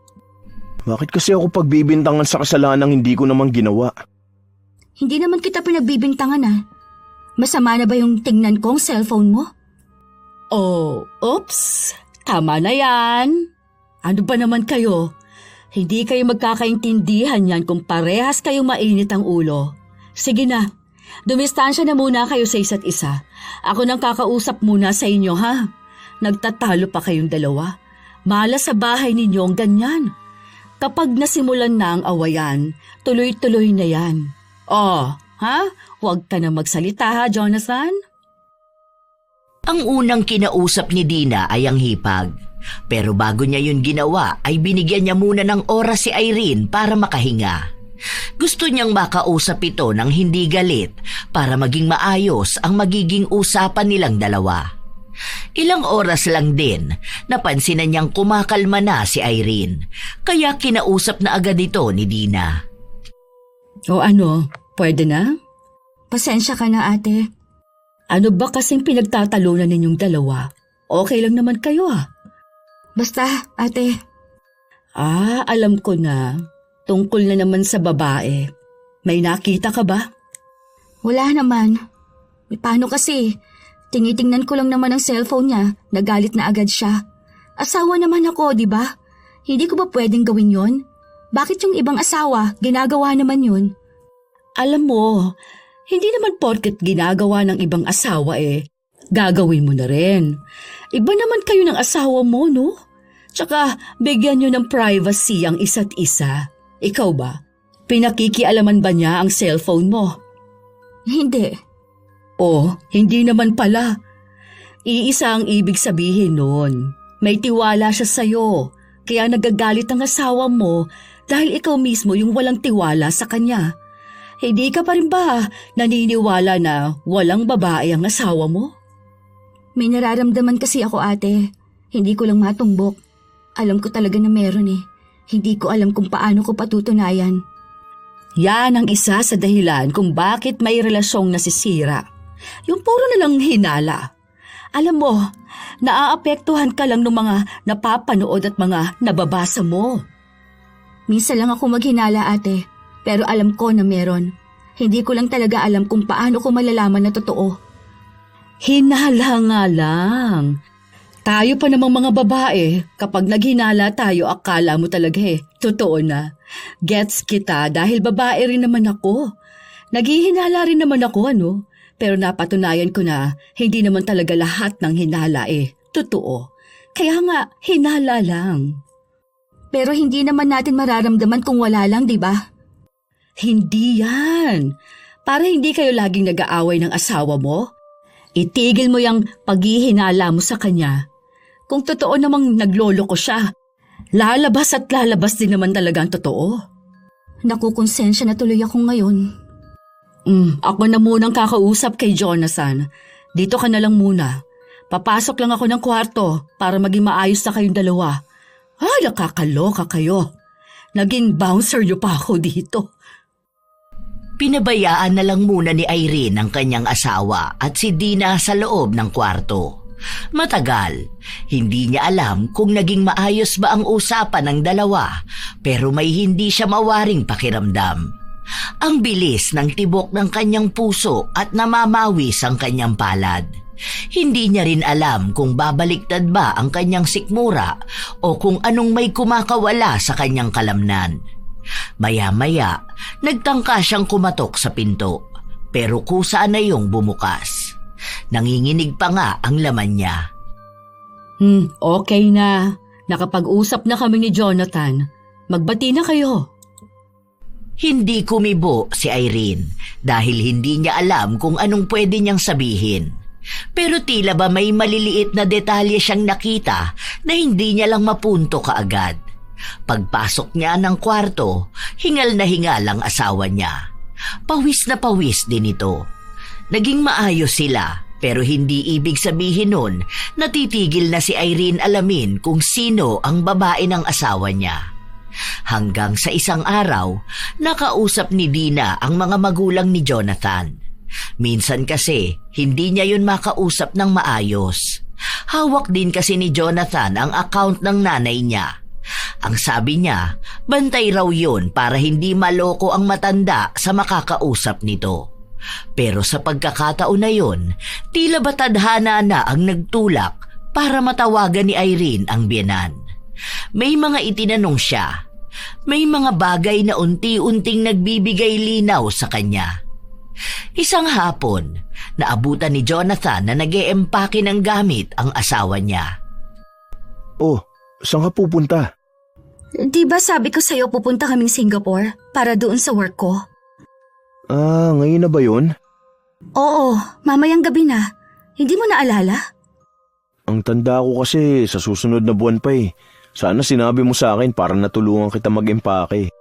Bakit kasi ako pagbibintangan sa kasalanang hindi ko naman ginawa? Hindi naman kita pinagbibintangan ah. Masama na ba yung tingnan kong cellphone mo? Oh, oops. Tama na yan. Ano ba naman kayo? Hindi kayo magkakaintindihan yan kung parehas kayong mainit ang ulo. Sige na, dumistansya na muna kayo sa isa't isa. Ako nang kakausap muna sa inyo, ha? Nagtatalo pa kayong dalawa. Malas sa bahay ninyo ang ganyan. Kapag nasimulan na ang awayan, tuloy-tuloy na yan. Oh, ha? Huwag ka na magsalita, ha, Jonathan? Ang unang kinausap ni Dina ay ang hipag. Pero bago niya yun ginawa ay binigyan niya muna ng oras si Irene para makahinga. Gusto niyang makausap ito ng hindi galit para maging maayos ang magiging usapan nilang dalawa. Ilang oras lang din, napansin na niyang kumakalma na si Irene, kaya kinausap na agad ito ni Dina. O ano, pwede na? Pasensya ka na ate. Ano ba kasing pinagtatalunan ninyong dalawa? Okay lang naman kayo, ha? Basta ate, Alam ko na. Tungkol na naman sa babae. May nakita ka ba? wala naman. Paano kasi? Tinitingnan ko lang naman ang cellphone niya, nagalit na agad siya. Asawa naman ako, di ba? Hindi ko ba pwedeng gawin yon? Bakit yung ibang asawa, ginagawa naman yun? Alam mo, hindi naman porket ginagawa ng ibang asawa gagawin mo na rin. Iba naman kayo ng asawa mo, no? Tsaka, bigyan nyo ng privacy ang isa't isa. Ikaw ba? Pinakikialaman ba niya ang cellphone mo? Hindi. Hindi naman pala. Iisa ang ibig sabihin nun. May tiwala siya sa'yo, kaya nagagalit ang asawa mo dahil ikaw mismo yung walang tiwala sa kanya. Hindi ka pa rin ba naniniwala na walang babae ang asawa mo? May nararamdaman kasi ako ate. Hindi ko lang matumbok. Alam ko talaga na meron eh. Hindi ko alam kung paano ko patutunayan. Yan ang isa sa dahilan kung bakit may relasyong nasisira. Yung puro na lang hinala. Alam mo, naaapektuhan ka lang ng mga napapanood at mga nababasa mo. Minsan lang ako maghinala ate, pero alam ko na meron. Hindi ko lang talaga alam kung paano ko malalaman na totoo. Hinala nga lang. Tayo pa namang mga babae, kapag naghinala tayo akala mo talaga totoo na. Gets kita dahil babae rin naman ako. Naghihinala rin naman ako pero napatunayan ko na hindi naman talaga lahat ng hinala totoo. Kaya nga, hinala lang. Pero hindi naman natin mararamdaman kung wala lang, di ba? Hindi yan. Para hindi kayo laging nag-aaway ng asawa mo, itigil mo yung paghihinala mo sa kanya. Kung totoo namang naglolo ko siya, lalabas at lalabas din naman talaga ang totoo. Nakukonsensya na tuloy ako ngayon. Ako na munang kakausap kay Jonathan. Dito ka na lang muna. Papasok lang ako ng kwarto para maging maayos na kayong dalawa. Ay, nakakaloka kayo. Naging bouncer niyo pa ako dito. Pinabayaan na lang muna ni Irene ang kanyang asawa at si Dina sa loob ng kwarto. Matagal, hindi niya alam kung naging maayos ba ang usapan ng dalawa, pero may hindi siya mawaring pakiramdam. Ang bilis ng tibok ng kanyang puso at namamawis ang kanyang palad. Hindi niya rin alam kung babaliktad ba ang kanyang sikmura o kung anong may kumakawala sa kanyang kalamnan. Maya-maya, nagtangka siyang kumatok sa pinto, pero kusa na yung bumukas. Nanginginig pa nga ang laman niya. Okay na. Nakapag-usap na kami ni Jonathan. Magbati na kayo. Hindi kumibo si Irene dahil hindi niya alam kung anong pwede niyang sabihin. Pero tila ba may maliliit na detalye siyang nakita na hindi niya lang mapunto kaagad. Pagpasok niya ng kwarto, hingal na hingal ang asawa niya. Pawis na pawis din ito. Naging maayos sila pero hindi ibig sabihin nun na titigil na si Irene alamin kung sino ang babae ng asawa niya. Hanggang sa isang araw, nakausap ni Dina ang mga magulang ni Jonathan. Minsan kasi, hindi niya yun makausap ng maayos. Hawak din kasi ni Jonathan ang account ng nanay niya. Ang sabi niya, bantay raw yun para hindi maloko ang matanda sa makakausap nito. Pero sa pagkakataon na yun, tila ba tadhana na ang nagtulak para matawagan ni Irene ang biyenan. May mga itinanong siya. May mga bagay na unti-unting nagbibigay linaw sa kanya. Isang hapon, naabutan ni Jonathan na nag-eempake ng gamit ang asawa niya. Oh, saan ka pupunta? Di ba sabi ko sa'yo pupunta kaming Singapore para doon sa work ko? Ah, ngayon na ba yun? Oo, mamayang gabi na. Hindi mo naalala? Ang tanda ko kasi sa susunod na buwan pa eh. Sana sinabi mo sa akin para natulungan kita mag-empake.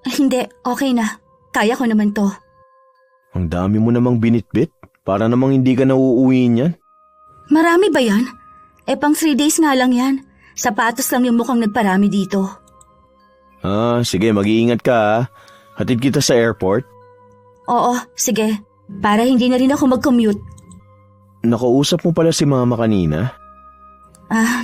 Hindi, okay na. Kaya ko naman to. Ang dami mo namang binitbit. Para namang hindi ka nauuwi niyan. Marami ba yan? Pang 3 days nga lang yan. Sapatos lang yung mukhang nagparami dito. Ah, sige, mag-iingat ka ha. Hatid kita sa airport. Oo, sige. Para hindi na rin ako mag-commute. Nakausap mo pala si mama kanina?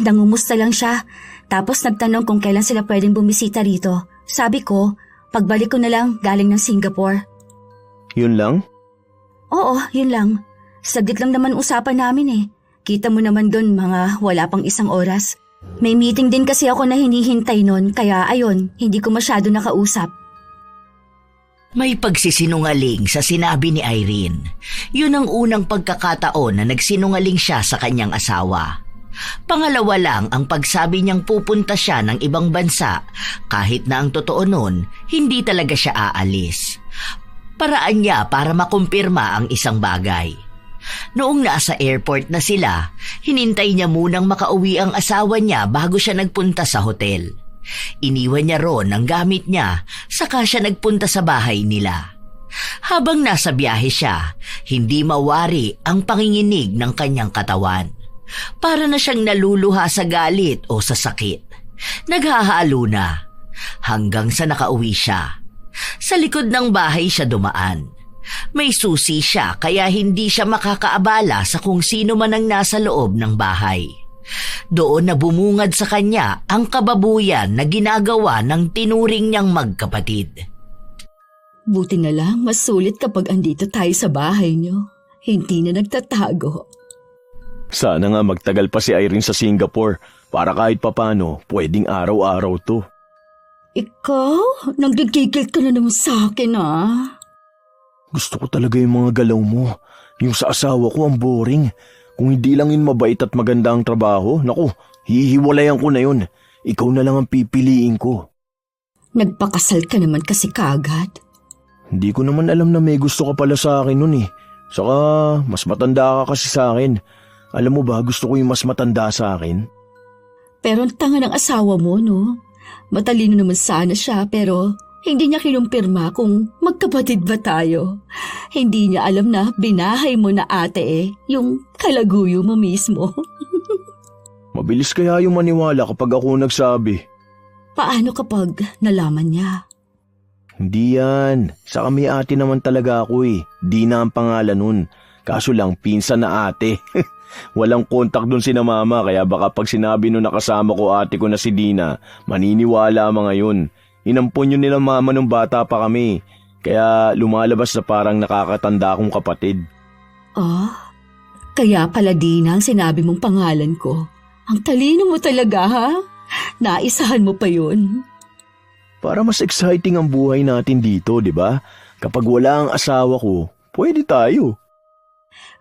Nangumusta lang siya. Tapos nagtanong kung kailan sila pwedeng bumisita rito. Sabi ko, pagbalik ko na lang galing ng Singapore. Yun lang? Oo, yun lang. Saglit lang naman usapan namin eh. Kita mo naman dun mga wala pang 1 oras. May meeting din kasi ako na hinihintay nun, kaya ayun, hindi ko masyado nakausap. May pagsisinungaling sa sinabi ni Irene. Yun ang unang pagkakataon na nagsinungaling siya sa kanyang asawa. Pangalawa lang ang pagsabi niyang pupunta siya ng ibang bansa kahit na ang totoo nun, hindi talaga siya aalis. Paraan niya para makumpirma ang isang bagay. Noong nasa airport na sila, hinintay niya munang makauwi ang asawa niya bago siya nagpunta sa hotel. Iniwan niya ron ang gamit niya, saka siya nagpunta sa bahay nila. Habang nasa biyahe siya, hindi mawari ang panginginig ng kanyang katawan. Para na siyang naluluha sa galit o sa sakit. Naghahalo na. Hanggang sa nakauwi siya. Sa likod ng bahay siya dumaan. May susi siya kaya hindi siya makakaabala sa kung sino man ang nasa loob ng bahay. Doon na bumungad sa kanya ang kababuyan na ginagawa ng tinuring niyang magkapatid. Buti na lang mas sulit kapag andito tayo sa bahay niyo. Hindi na nagtatago. Sana nga magtagal pa si Irene sa Singapore para kahit papano pwedeng araw-araw to. Ikaw? Nagdagigil ka na naman sa akin Gusto ko talaga yung mga galaw mo. Yung sa asawa ko ang boring. Kung hindi lang yun mabait at maganda ang trabaho, naku, hihiwalayan ko na yun. Ikaw na lang ang pipiliin ko. Nagpakasal ka naman kasi kagad. Hindi ko naman alam na may gusto ka pala sa akin nun eh. Saka mas matanda ka kasi sa akin. Alam mo ba, gusto ko yung mas matanda sa akin. Pero ang tanga ng asawa mo, no? Matalino naman sana siya pero hindi niya kinumpirma kung magkapatid ba tayo. Hindi niya alam na binahay mo na ate yung kalaguyo mo mismo. Mabilis kaya yung maniwala kapag ako nagsabi. Paano kapag nalaman niya? Hindi yan. Saka may ate naman talaga ako eh. Di na ang pangalan nun. Kaso lang pinsan na ate. Walang kontak dun si na mama kaya baka pag sinabi nung nakasama ko ate ko na si Dina, maniniwala mga yun. Inampon yun nila mama nung bata pa kami. Kaya lumalabas na parang nakakatanda akong kapatid. Kaya pala Dina ang sinabi mong pangalan ko. Ang talino mo talaga ha? Naisahan mo pa yun. Para mas exciting ang buhay natin dito, di ba? Kapag wala ang asawa ko, pwede tayo.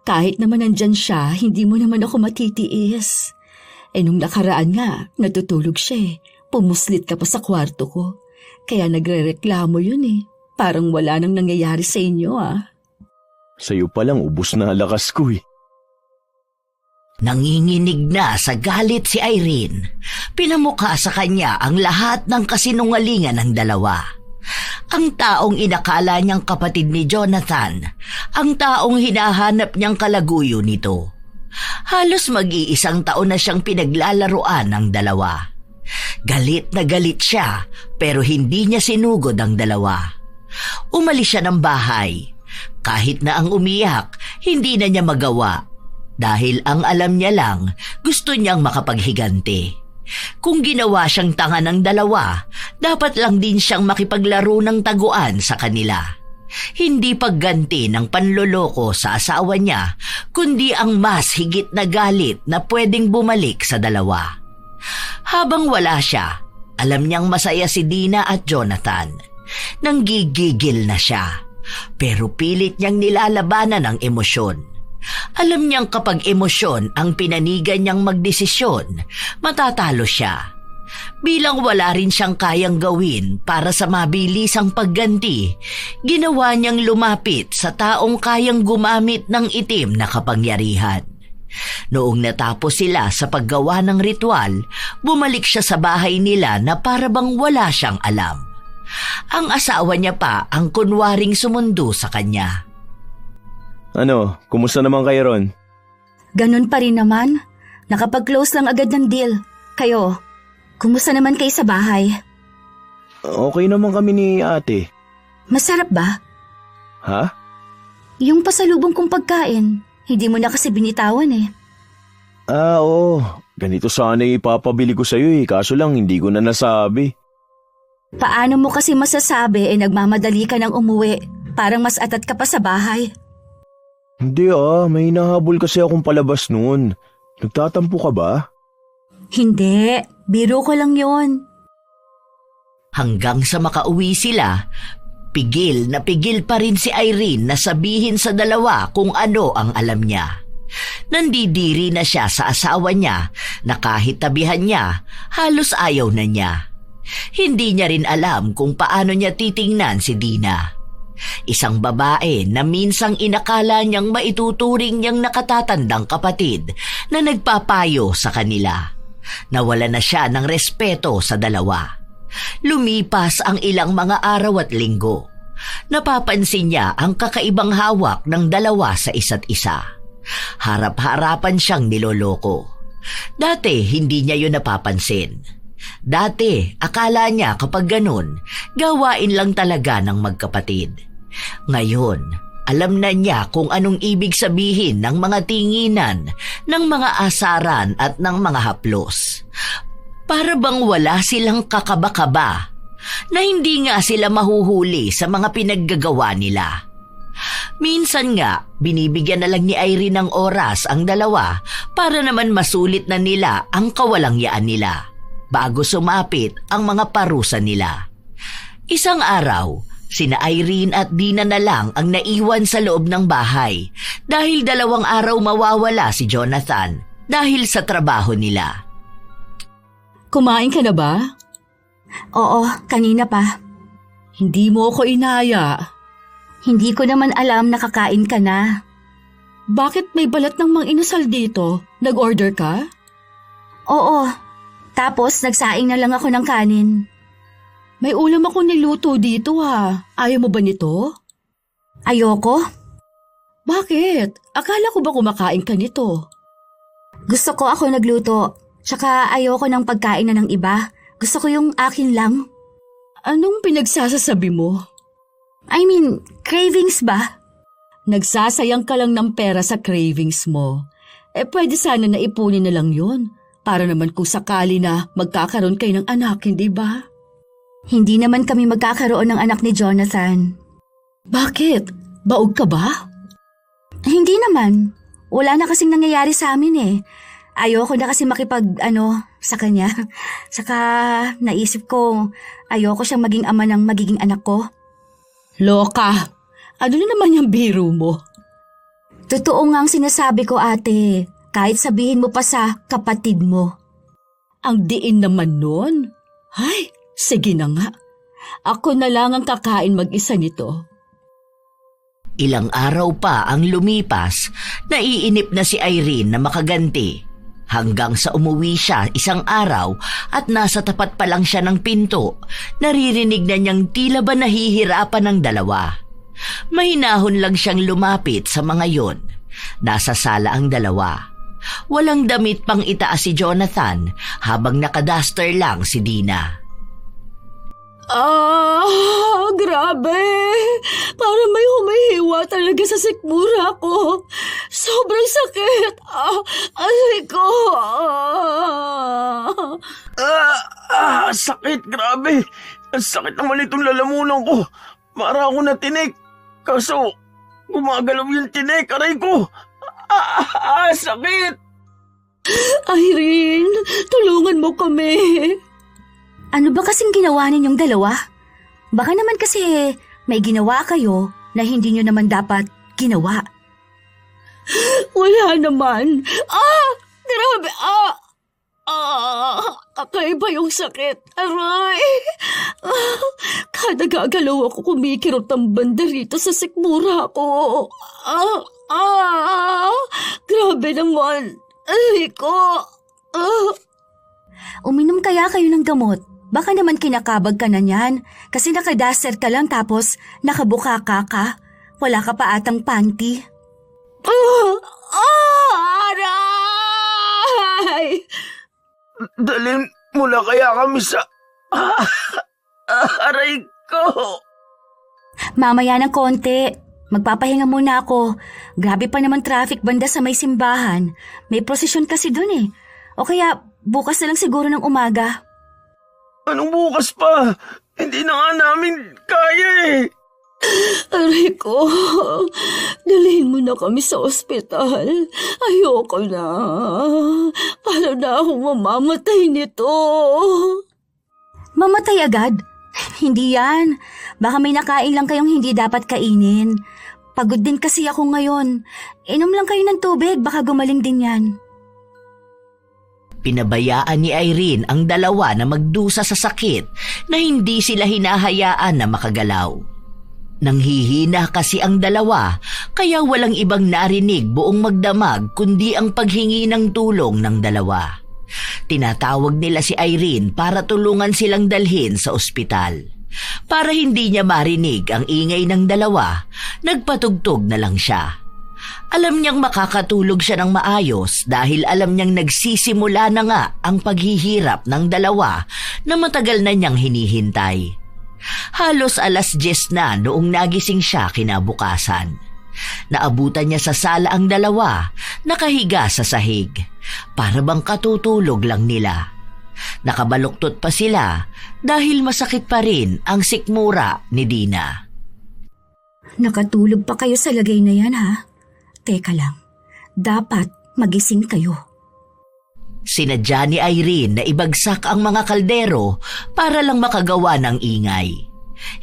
Kahit naman nandyan siya, hindi mo naman ako matitiis. Nung nakaraan nga, natutulog siya Pumuslit ka pa sa kwarto ko. Kaya nagrereklamo yun Parang wala nang nangyayari sa inyo Sa'yo palang ubos na lakas ko Nanginginig na sa galit si Irene. Pinamukha sa kanya ang lahat ng kasinungalingan ng dalawa. Ang taong inakala niyang kapatid ni Jonathan, ang taong hinahanap niyang kalaguyo nito. Halos mag-iisang taon na siyang pinaglalaruan ng dalawa. Galit na galit siya pero hindi niya sinugod ang dalawa. Umalis siya ng bahay Kahit na ang umiyak, hindi na niya magawa dahil ang alam niya lang gusto niyang makapaghiganti. Kung ginawa siyang tanga ng dalawa, dapat lang din siyang makipaglaro ng taguan sa kanila. Hindi pagganti ng panloloko sa asawa niya, kundi ang mas higit na galit na pwedeng bumalik sa dalawa. Habang wala siya, alam niyang masaya si Dina at Jonathan. Nanggigigil na siya, pero pilit niyang nilalabanan ang emosyon. Alam niyang kapag emosyon ang pinanigan niyang magdesisyon, matatalo siya. Bilang wala rin siyang kayang gawin para sa mabilisang pagganti, ginawa niyang lumapit sa taong kayang gumamit ng itim na kapangyarihan. Noong natapos sila sa paggawa ng ritual, bumalik siya sa bahay nila na para bang wala siyang alam. Ang asawa niya pa ang kunwaring sumundo sa kanya. Ano, kumusta naman kayo ron? Ganun pa rin naman. Nakapag-close lang agad ng deal. Kayo, kumusta naman kayo sa bahay? Okay naman kami ni ate. Masarap ba? Ha? Yung pasalubong kong pagkain, hindi mo na kasi binitawan eh. Oo. Ganito sana ipapabili ko sa'yo kaso lang hindi ko na nasabi. Paano mo kasi masasabi nagmamadali ka ng umuwi? Parang mas atat ka pa sa bahay. Hindi may hinahabol kasi akong palabas noon. Nagtatampo ka ba? Hindi, biro ko lang yon. Hanggang sa makauwi sila, pigil na pigil pa rin si Irene na sabihin sa dalawa kung ano ang alam niya. Nandidiri na siya sa asawa niya na kahit tabihan niya, halos ayaw na niya. Hindi niya rin alam kung paano niya titingnan si Dina. Isang babae na minsang inakala niyang maituturing niyang nakatatandang kapatid na nagpapayo sa kanila. Nawala na siya ng respeto sa dalawa. Lumipas ang ilang mga araw at linggo. Napapansin niya ang kakaibang hawak ng dalawa sa isa't isa. Harap-harapan siyang niloloko. Dati hindi niya yun napapansin. Dati akala niya kapag ganun, gawain lang talaga ng magkapatid. Ngayon, alam na niya kung anong ibig sabihin ng mga tinginan, ng mga asaran at ng mga haplos. Para bang wala silang kakaba-kaba, na hindi nga sila mahuhuli sa mga pinaggagawa nila. Minsan nga, binibigyan na lang ni Irene ng oras ang dalawa para naman masulit na nila ang kawalangyaan nila bago sumapit ang mga parusa nila. Isang araw, sina Irene at Dina na lang ang naiwan sa loob ng bahay dahil 2 araw mawawala si Jonathan dahil sa trabaho nila. Kumain ka na ba? Oo, kanina pa. Hindi mo ako inaya. Hindi ko naman alam na kakain ka na. Bakit may balat ng mang inasal dito? Nag-order ka? Oo, tapos nagsaing na lang ako ng kanin. May ulam ako niluto dito Ayaw mo ba nito? Ayoko. Bakit? Akala ko ba kumakain ka nito? Gusto ko ako nagluto. Tsaka ayoko ng pagkain na ng iba. Gusto ko yung akin lang. Anong pinagsasasabi mo? I mean, cravings ba? Nagsasayang ka lang ng pera sa cravings mo. Pwede sana na ipunin na lang yun. Para naman kung sakali na magkakaroon kayo ng anak, hindi ba? Hindi naman kami magkakaroon ng anak ni Jonathan. Bakit? Baog ka ba? Hindi naman. Wala na kasing nangyayari sa amin Ayoko na kasi sa kanya. Saka naisip ko, ayoko siyang maging ama ng magiging anak ko. Loka! Ano na naman yung biro mo? Totoo nga ang sinasabi ko, ate. Kahit sabihin mo pa sa kapatid mo. Ang diin naman nun. Ay, sige na nga. Ako na lang ang kakain mag-isa nito. Ilang araw pa ang lumipas, naiinip na si Irene na makaganti. Hanggang sa umuwi siya isang araw at nasa tapat pa lang siya ng pinto, naririnig na niyang tila ba nahihirapan ng dalawa. Mahinahon lang siyang lumapit sa mga yon. Nasa sala ang dalawa. Walang damit pang itaas si Jonathan habang nakaduster lang si Dina. Grabe! Parang may humihiwa talaga sa sikmura ko. Sobrang sakit. Aray ko. Sakit, grabe. Ang sakit naman itong lalamunan ko. Para ako natinik. Kaso, gumagalaw yung tinik, aray ko. Sakit. Irene, tulungan mo kami. Ano ba kasing ginawa ninyong dalawa? Baka naman kasi may ginawa kayo na hindi nyo naman dapat ginawa. Wala naman. Grabe. Kakaiba yung sakit. Aray. Kada gagalaw ako kumikirot ang banda rito sa sikmura ko. Grabe naman. Aray ko. Uminom kaya kayo ng gamot. Baka naman kinakabag ka na niyan kasi nakadaster ka lang tapos nakabuka ka. Wala ka pa atang panty. Aray! Dalhin mula kaya kami sa... aray ko. Mamaya ng konti. Magpapahinga muna ako. Grabe pa naman traffic banda sa may simbahan. May prosesyon kasi dun eh. O kaya bukas na lang siguro ng umaga. Anong bukas pa? Hindi na nga namin kaya eh. Aray ko, dalhin mo na kami sa ospital. Ayoko na. Para na akong mamamatay nito. Mamatay agad? Hindi yan. Baka may nakain lang kayong hindi dapat kainin. Pagod din kasi ako ngayon. Inom lang kayo ng tubig, baka gumaling din yan. Pinabayaan ni Irene ang dalawa na magdusa sa sakit na hindi sila hinahayaan na makagalaw. Nanghihina kasi ang dalawa kaya walang ibang narinig buong magdamag kundi ang paghingi ng tulong ng dalawa. Tinatawag nila si Irene para tulungan silang dalhin sa ospital. Para hindi niya marinig ang ingay ng dalawa, nagpatugtog na lang siya. Alam niyang makakatulog siya ng maayos dahil alam niyang nagsisimula na nga ang paghihirap ng dalawa na matagal na niyang hinihintay. Halos 10:00 na noong nagising siya kinabukasan. Naabutan niya sa sala ang dalawa, nakahiga sa sahig. Para bang katutulog lang nila. Nakabaluktot pa sila dahil masakit pa rin ang sikmura ni Dina. Nakatulog pa kayo sa lagay na yan ha? Teka lang, dapat magising kayo. Sinadya ni Irene na ibagsak ang mga kaldero para lang makagawa ng ingay.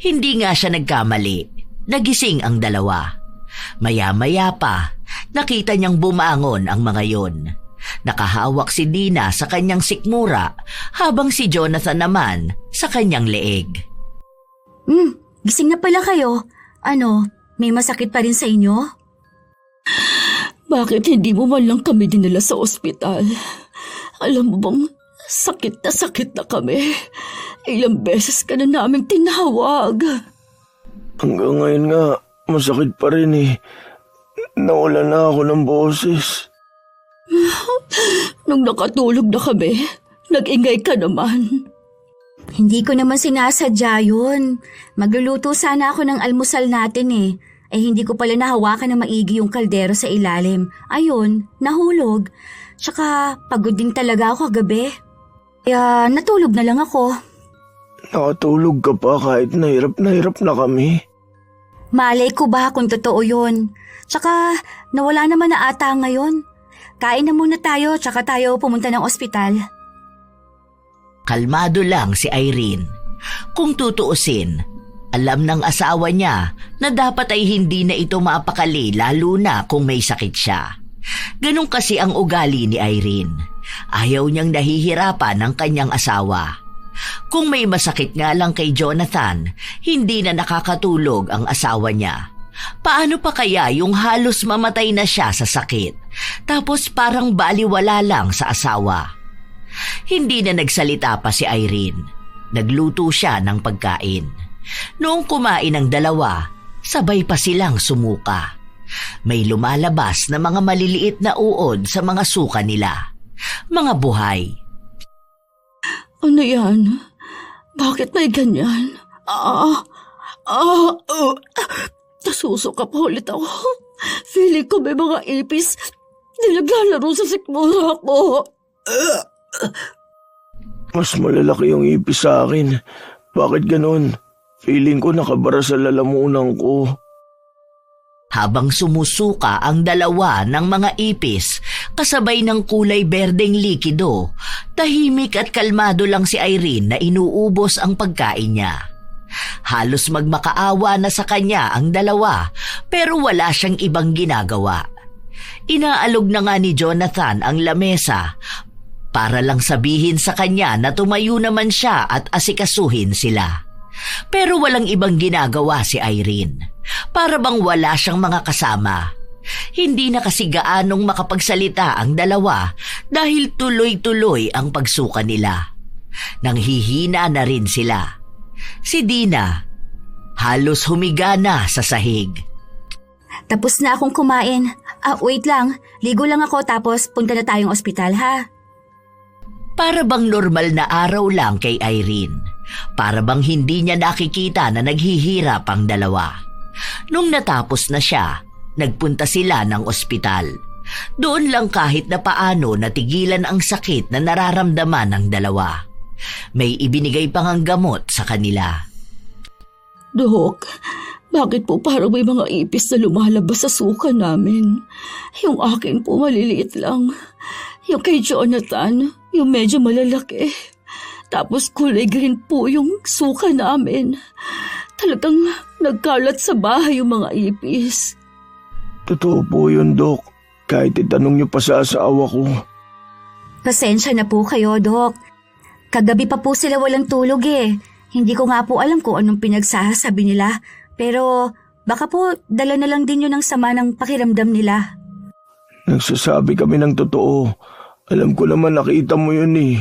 Hindi nga siya nagkamali. Nagising ang dalawa. Maya-maya pa, nakita niyang bumangon ang mga yon. Nakahawak si Dina sa kanyang sikmura habang si Jonathan naman sa kanyang leeg. Gising na pala kayo. Ano, may masakit pa rin sa inyo? Bakit hindi mo man lang kami dinala sa ospital? Alam mo bang sakit na kami. Ilang beses ka na naming tinawag. Hanggang ngayon nga, masakit pa rin eh. Nawala na ako ng boses. Nung nakatulog na kami, nag-ingay ka naman. Hindi ko naman sinasadya yun. Magluluto sana ako ng almusal natin eh. Hindi ko pala nahawakan na maigi yung kaldero sa ilalim. Ayun, nahulog. Tsaka pagod din talaga ako kagabi. Kaya natulog na lang ako. Nakatulog ka pa kahit nahirap na kami. Malay ko ba kung totoo yun? Tsaka nawala naman na ata ngayon. Kain na muna tayo tsaka tayo pumunta ng ospital. Kalmado lang si Irene. Kung tutuusin, alam ng asawa niya na dapat ay hindi na ito maapakali lalo na kung may sakit siya. Ganun kasi ang ugali ni Irene. Ayaw niyang nahihirapan ng kanyang asawa. Kung may masakit nga lang kay Jonathan, hindi na nakakatulog ang asawa niya. Paano pa kaya yung halos mamatay na siya sa sakit, tapos parang baliwala lang sa asawa? Hindi na nagsalita pa si Irene. Nagluto siya ng pagkain. Noong kumain ang dalawa, sabay pa silang sumuka. May lumalabas na mga maliliit na uod sa mga suka nila. Mga buhay. Ano yan? Bakit may ganyan? Nasusuka pa ulit ako. Feeling ko may mga ipis na naglalaro sa sikmura ko. Mas malalaki yung ipis sa akin. Bakit ganun? Feeling ko nakabara sa lalamunan ko. Habang sumusuka ang dalawa ng mga ipis, kasabay ng kulay berdeng likido, tahimik at kalmado lang si Irene na inuubos ang pagkain niya. Halos magmakaawa na sa kanya ang dalawa, pero wala siyang ibang ginagawa. Inaalog na nga ni Jonathan ang lamesa para lang sabihin sa kanya na tumayo naman siya at asikasuhin sila. Pero walang ibang ginagawa si Irene. Para bang wala siyang mga kasama. Hindi na kasi gaanong makapagsalita ang dalawa dahil tuloy-tuloy ang pagsuka nila. Nanghihina na rin sila. Si Dina, halos humiga na sa sahig. Tapos na akong kumain. Wait lang. Ligo lang ako tapos punta na tayong ospital, ha? Para bang normal na araw lang kay Irene. Para bang hindi niya nakikita na naghihirap ang dalawa. Nung natapos na siya, nagpunta sila ng ospital. Doon lang kahit na paano natigilan ang sakit na nararamdaman ng dalawa. May ibinigay pang ang gamot sa kanila. Dok, bakit po parang may mga ipis na lumalabas sa suka namin? Yung akin po maliliit lang. Yung kay Jonathan, yung medyo malalaki. Tapos kulay green po yung suka namin. Talagang nagkalat sa bahay yung mga ipis. Totoo po yun, Dok. Kahit itanong niyo pa sa asawa ko. Pasensya na po kayo, Dok. Kagabi pa po sila walang tulog eh. Hindi ko nga po alam kung anong pinagsasabi nila. Pero baka po dala na lang din yun ng sama ng pakiramdam nila. Nagsasabi kami ng totoo. Alam ko naman nakita mo yun eh.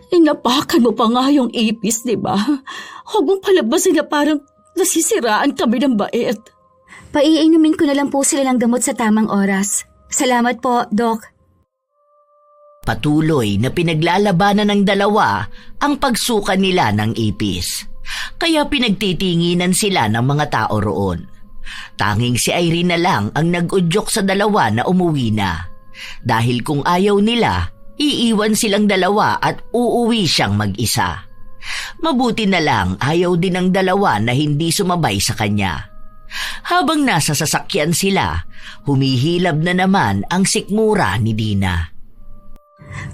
Inapakan mo pa nga yung ipis, di ba? Huwag mong palabasin na parang nasisiraan kami ng bait. Paiinumin ko na lang po sila ng gamot sa tamang oras. Salamat po, Doc. Patuloy na pinaglalabanan ng dalawa ang pagsuka nila ng ipis. Kaya pinagtitinginan sila ng mga tao roon. Tanging si Irene na lang ang nag-udyok sa dalawa na umuwi na. Dahil kung ayaw nila, iiwan silang dalawa at uuwi siyang mag-isa. Mabuti na lang ayaw din ng dalawa na hindi sumabay sa kanya. Habang nasa sasakyan sila, humihilab na naman ang sikmura ni Dina.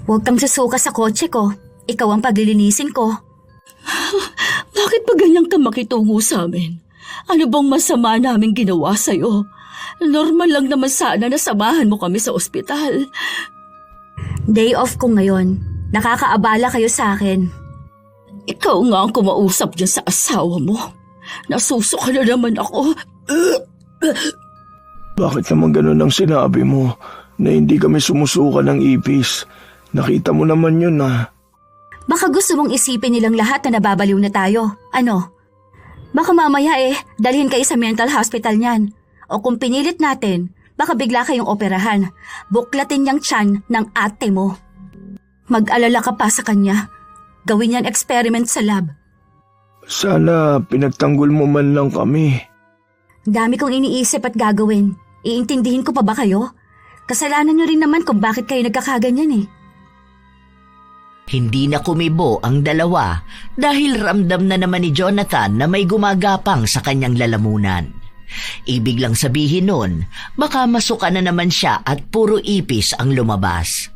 Huwag kang susuka sa kotse ko. Ikaw ang paglilinisin ko. Bakit ba ganyan ka makitungo sa amin? Ano bang masama namin ginawa sa'yo? Normal lang naman sana na samahan mo kami sa ospital. Day off ko ngayon. Nakakaabala kayo sa akin. Ikaw nga ang kumausap dyan sa asawa mo. Nasusuka na naman ako. Bakit naman ganun ang sinabi mo na hindi kami sumusuka ng ipis? Nakita mo naman yun ah. Baka gusto mong isipin nilang lahat na nababaliw na tayo. Ano? Baka mamaya dalhin kayo sa mental hospital niyan. O kung pinilit natin, baka bigla kayong operahan. Buklatin niyang tiyan ng ate mo. Mag-alala ka pa sa kanya. Gawin niyan experiment sa lab. Sana pinagtanggol mo man lang kami. Dami kong iniisip at gagawin. Iintindihin ko pa ba kayo? Kasalanan niyo rin naman kung bakit kayo nagkakaganyan eh. Hindi na kumibo ang dalawa dahil ramdam na naman ni Jonathan na may gumagapang sa kanyang lalamunan. Ibig lang sabihin nun, baka masuka na naman siya at puro ipis ang lumabas.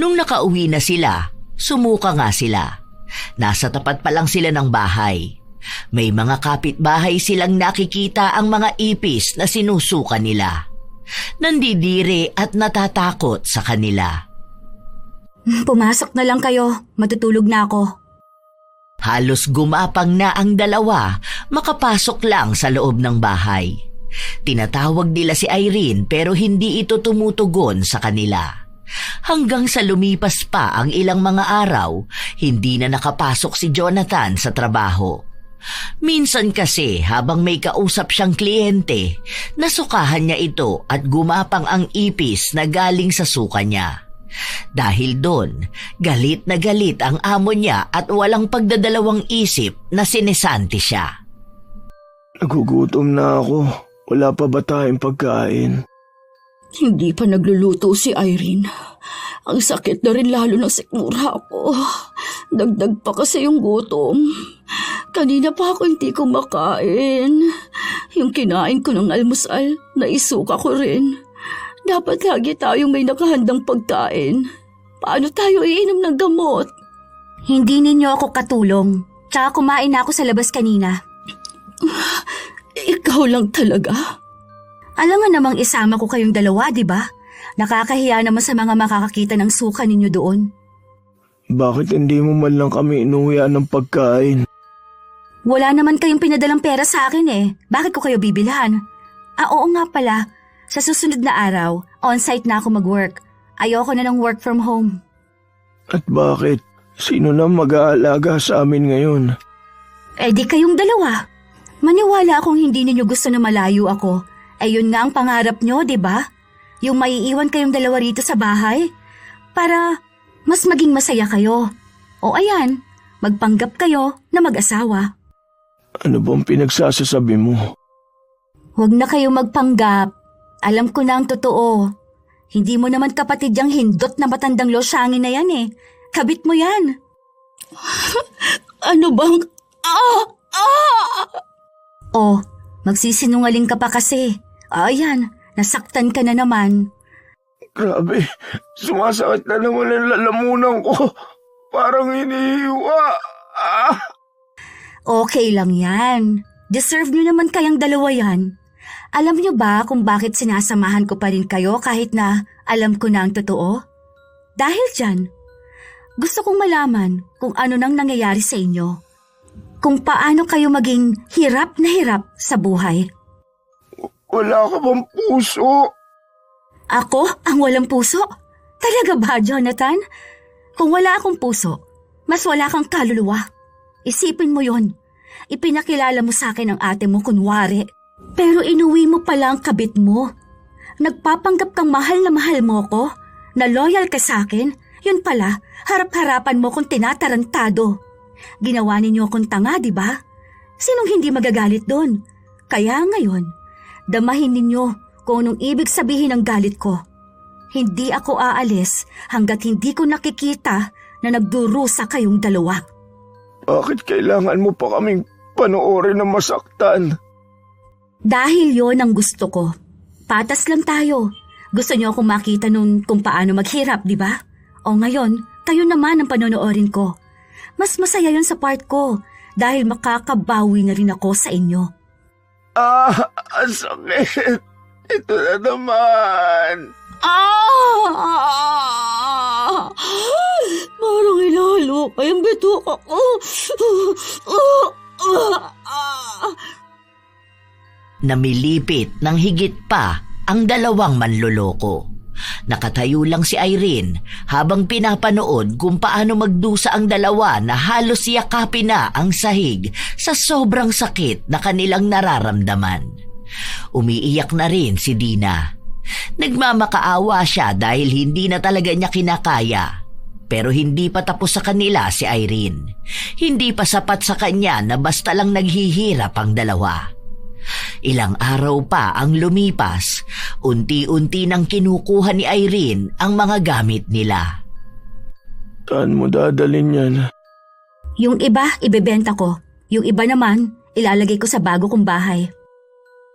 Nung nakauwi na sila, sumuka nga sila. Nasa tapat pa lang sila ng bahay. May mga kapitbahay silang nakikita ang mga ipis na sinusuka nila. Nandidiri at natatakot sa kanila. Pumasok na lang kayo. Matutulog na ako. Halos gumapang na ang dalawa, makapasok lang sa loob ng bahay. Tinatawag nila si Irene pero hindi ito tumutugon sa kanila. Hanggang sa lumipas pa ang ilang mga araw, hindi na nakapasok si Jonathan sa trabaho. Minsan kasi habang may kausap siyang kliyente, nasukahan niya ito at gumapang ang ipis na galing sa suka niya. Dahil doon, galit na galit ang amo niya at walang pagdadalawang isip na sinesanti siya. Nagugutom na ako. Wala pa ba tayong pagkain? Hindi pa nagluluto si Irene. Ang sakit na rin lalo ng sikmura ko. Dagdag pa kasi yung gutom. Kanina pa ako hindi kumakain. Yung kinain ko ng almusal, naisuka ko rin. Dapat lagi tayong may nakahandang pagkain. Paano tayo iinom ng gamot? Hindi ninyo ako katulong. Tsaka kumain na ako sa labas kanina. Ikaw lang talaga? Alam nga namang isama ko kayong dalawa, di ba? Nakakahiya naman sa mga makakakita ng suka ninyo doon. Bakit hindi mo man lang kami inuwian ng pagkain? Wala naman kayong pinadalang pera sa akin eh. Bakit ko kayo bibilhan? Oo nga pala. Sa susunod na araw, on-site na ako mag-work. Ayoko na ng work from home. At bakit? Sino na mag-aalaga sa amin ngayon? Eh di kayong dalawa. Maniwala akong hindi ninyo gusto na malayo ako. Eh yun nga ang pangarap nyo, di ba? Yung maiiwan kayong dalawa rito sa bahay. Para mas maging masaya kayo. O ayan, magpanggap kayo na mag-asawa. Ano bang pinagsasasabi mo? Huwag na kayo magpanggap. Alam ko na ang totoo. Hindi mo naman kapatid yung hindot na matandang losyangin na yan eh. Kabit mo yan. Ano bang... Oh, magsisinungaling ka pa kasi. Ayan, nasaktan ka na naman. Grabe, sumasakit na naman ang lalamunan ko. Parang hinihiwa. Okay lang yan. Deserve nyo naman kayang dalawa yan. Alam nyo ba kung bakit sinasamahan ko pa rin kayo kahit na alam ko na ang totoo? Dahil dyan, gusto kong malaman kung ano nang nangyayari sa inyo. Kung paano kayo maging hirap na hirap sa buhay. Wala ka bang puso? Ako ang walang puso? Talaga ba, Jonathan? Kung wala akong puso, mas wala kang kaluluwa. Isipin mo yon. Ipinakilala mo sa akin ang ate mo kunwari. Pero inuwi mo pala ang kabit mo. Nagpapanggap kang mahal na mahal mo ko, na loyal ka sa akin, yun pala, harap-harapan mo kung tinatarantado. Ginawa ninyo akong tanga, di ba? Sinong hindi magagalit doon? Kaya ngayon, damahin ninyo kung anong ibig sabihin ng galit ko. Hindi ako aalis hanggat hindi ko nakikita na nagdurusa kayong dalawa. Bakit kailangan mo pa kaming panoorin na masaktan? Dahil yon ang gusto ko. Patas lang tayo. Gusto niyo akong makita nun kung paano maghirap, di ba? O ngayon, kayo naman ang panonoorin ko. Mas masaya yon sa part ko dahil makakabawi na rin ako sa inyo. Ang sakit. Ito na naman. Parang ilalo kayang bitok ako. Namilipit ng higit pa ang dalawang manloloko. Nakatayo lang si Irene habang pinapanood kung paano magdusa ang dalawa na halos yakapin na ang sahig sa sobrang sakit na kanilang nararamdaman. Umiiyak na rin si Dina. Nagmamakaawa siya dahil hindi na talaga niya kinakaya. Pero hindi pa tapos sa kanila si Irene. Hindi pa sapat sa kanya na basta lang naghihirap ang dalawa. Ilang araw pa ang lumipas, unti-unti nang kinukuha ni Irene ang mga gamit nila. Saan mo dadalhin yan? Yung iba, ibebenta ko. Yung iba naman, ilalagay ko sa bago kong bahay.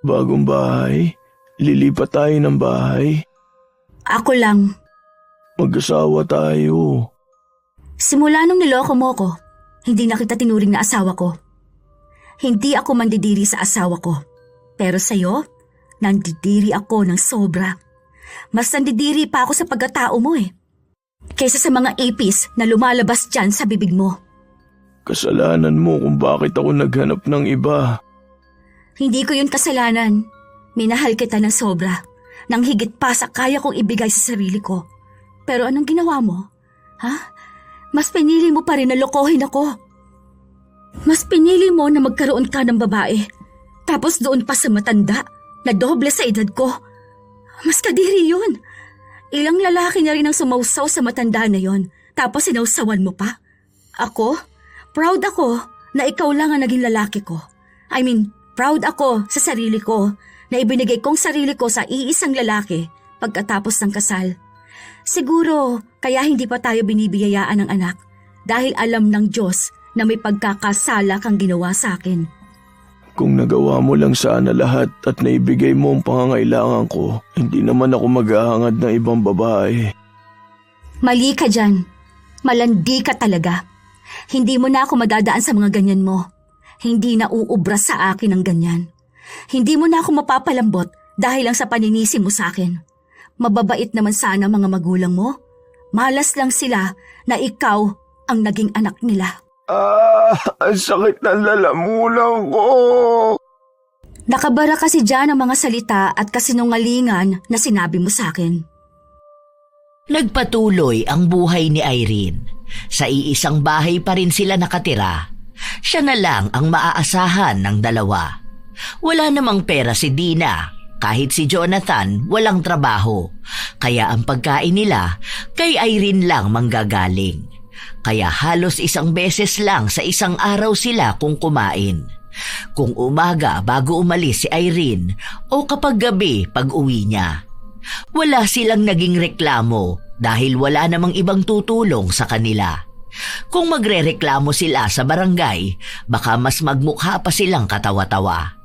Bagong bahay? Lilipat tayo ng bahay? Ako lang. Mag-asawa tayo. Simula nung niloko mo ko, hindi na kita tinuring na asawa ko. Hindi ako mandidiri sa asawa ko. Pero sa'yo, nandidiri ako ng sobra. Mas nandidiri pa ako sa pagkatao mo eh. Kaysa sa mga ipis na lumalabas dyan sa bibig mo. Kasalanan mo kung bakit ako naghanap ng iba. Hindi ko yun kasalanan. Minahal kita ng sobra. Nang higit pa sa kaya kong ibigay sa sarili ko. Pero anong ginawa mo? Ha? Mas pinili mo pa rin na lokohin ako. Mas pinili mo na magkaroon ka ng babae. Tapos doon pa sa matanda na doble sa edad ko. Mas kadiri yun. Ilang lalaki na rin ang sumausaw sa matanda na yon, tapos sinausawan mo pa? Ako? Proud ako na ikaw lang ang naging lalaki ko. I mean, proud ako sa sarili ko na ibinigay kong sarili ko sa iisang lalaki pagkatapos ng kasal. Siguro kaya hindi pa tayo binibiyayaan ng anak dahil alam ng Diyos na may pagkakasala kang ginawa sa akin. Kung nagawa mo lang sana lahat at naibigay mo ang pangangailangan ko, hindi naman ako maghahangad ng ibang babae. Mali ka dyan. Malandi ka talaga. Hindi mo na ako madadaan sa mga ganyan mo. Hindi na uubra sa akin ang ganyan. Hindi mo na ako mapapalambot dahil lang sa paninisi mo sa akin. Mababait naman sana mga magulang mo. Malas lang sila na ikaw ang naging anak nila. Ang sakit ng lalamunan ko. Nakabara kasi dyan ang mga salita at kasinungalingan na sinabi mo sa akin. Nagpatuloy ang buhay ni Irene. Sa iisang bahay pa rin sila nakatira. Siya na lang ang maaasahan ng dalawa. Wala namang pera si Dina, kahit si Jonathan walang trabaho. Kaya ang pagkain nila kay Irene lang manggagaling. Kaya halos isang beses lang sa isang araw sila kung kumain. Kung umaga bago umalis si Irene o kapag gabi pag uwi niya. Wala silang naging reklamo dahil wala namang ibang tutulong sa kanila. Kung magrereklamo sila sa barangay, baka mas magmukha pa silang katawa-tawa.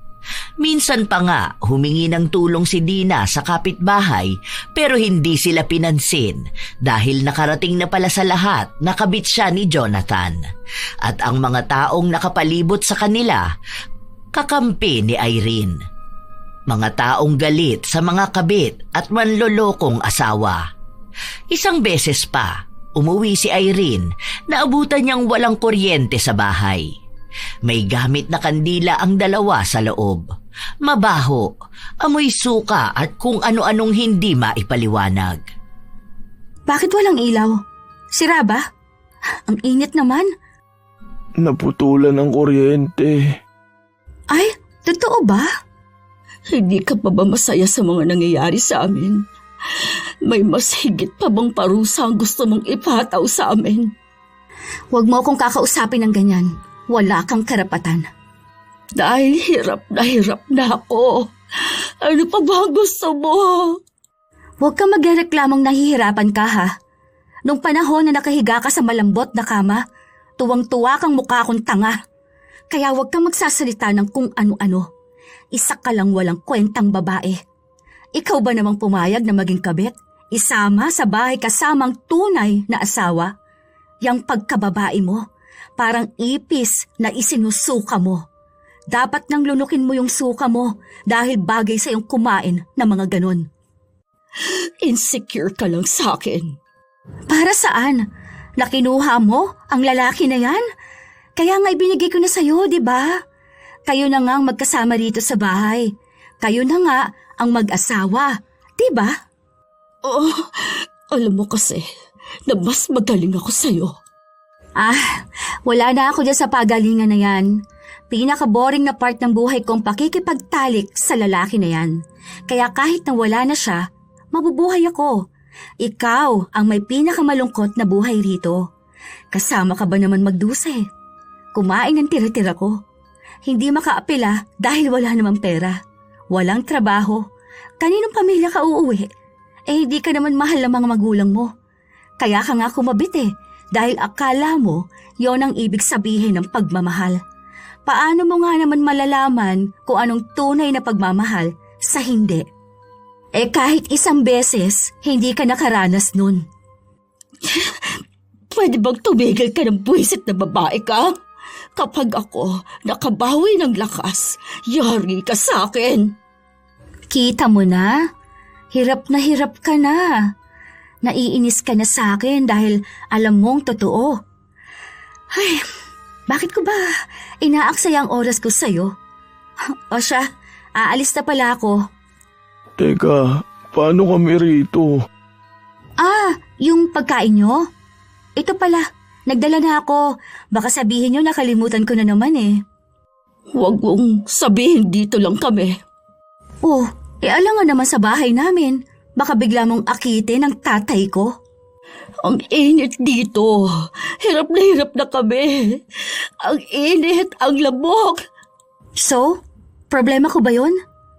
Minsan pa nga humingi ng tulong si Dina sa kapitbahay pero hindi sila pinansin dahil nakarating na pala sa lahat na kabit siya ni Jonathan. At ang mga taong nakapalibot sa kanila, kakampi ni Irene. Mga taong galit sa mga kabit at manlolokong asawa. Isang beses pa, umuwi si Irene na abutan niyang walang kuryente sa bahay. May gamit na kandila ang dalawa sa loob. Mabaho, amoy suka at kung ano-anong hindi maipaliwanag. Bakit walang ilaw? Sira ba? Ang init naman. Naputulan ng kuryente. Ay, totoo ba? Hindi ka pa ba masaya sa mga nangyayari sa amin? May mas higit pa bang parusa ang gusto mong ipataw sa amin? Huwag mo akong kakausapin ng ganyan. Wala kang karapatan. Dahil hirap na ako. Ano pa ba ang gusto mo? Huwag kang magreklamong nahihirapan ka ha. Nung panahon na nakahiga ka sa malambot na kama, tuwang-tuwa kang mukha akong tanga. Kaya huwag kang magsasalita ng kung ano-ano. Isa ka lang walang kwentang babae. Ikaw ba namang pumayag na maging kabit? Isama sa bahay kasamang tunay na asawa? Yang pagkababae mo, parang ipis na isinusuka mo. Dapat nang lunukin mo yung suka mo dahil bagay sa iyong kumain na mga ganon. Insecure ka lang sa akin. Para saan? Nakinuha mo ang lalaki na yan? Kaya nga ibinigay ko na sa'yo, di ba? Kayo na nga ang magkasama rito sa bahay. Kayo na nga ang mag-asawa, di ba? Oh, alam mo kasi na mas magaling ako sa'yo. Wala na ako dyan sa pagalingan na yan. Pinaka-boring na part ng buhay kong pakikipagtalik sa lalaki na yan. Kaya kahit na wala na siya, mabubuhay ako. Ikaw ang may pinakamalungkot na buhay rito. Kasama ka ba naman magduse? Kumain ng tira-tira ko. Hindi makaapila dahil wala namang pera. Walang trabaho. Kaninong pamilya ka uuwi? Hindi ka naman mahal ng mga magulang mo. Kaya ka nga kumabit dahil akala mo yon ang ibig sabihin ng pagmamahal. Paano mo nga naman malalaman kung anong tunay na pagmamahal sa hindi? Kahit isang beses, hindi ka nakaranas nun. Pwede bang tumigil ka ng buwisit na babae ka? Kapag ako nakabawi ng lakas, yari ka sa akin. Kita mo na? Hirap ka na. Naiinis ka na sa akin dahil alam mong totoo. Ay, bakit ko ba inaaksaya ang oras ko sa'yo? O siya, aalis na pala ako. Teka, paano kami rito? Yung pagkain nyo? Ito pala, nagdala na ako. Baka sabihin nyo nakalimutan ko na naman Huwag mong sabihin dito lang kami. Alangan naman sa bahay namin. Baka bigla mong akitin ang tatay ko. Ang init dito. Hirap na kami. Ang init, ang labok. So, problema ko ba yun?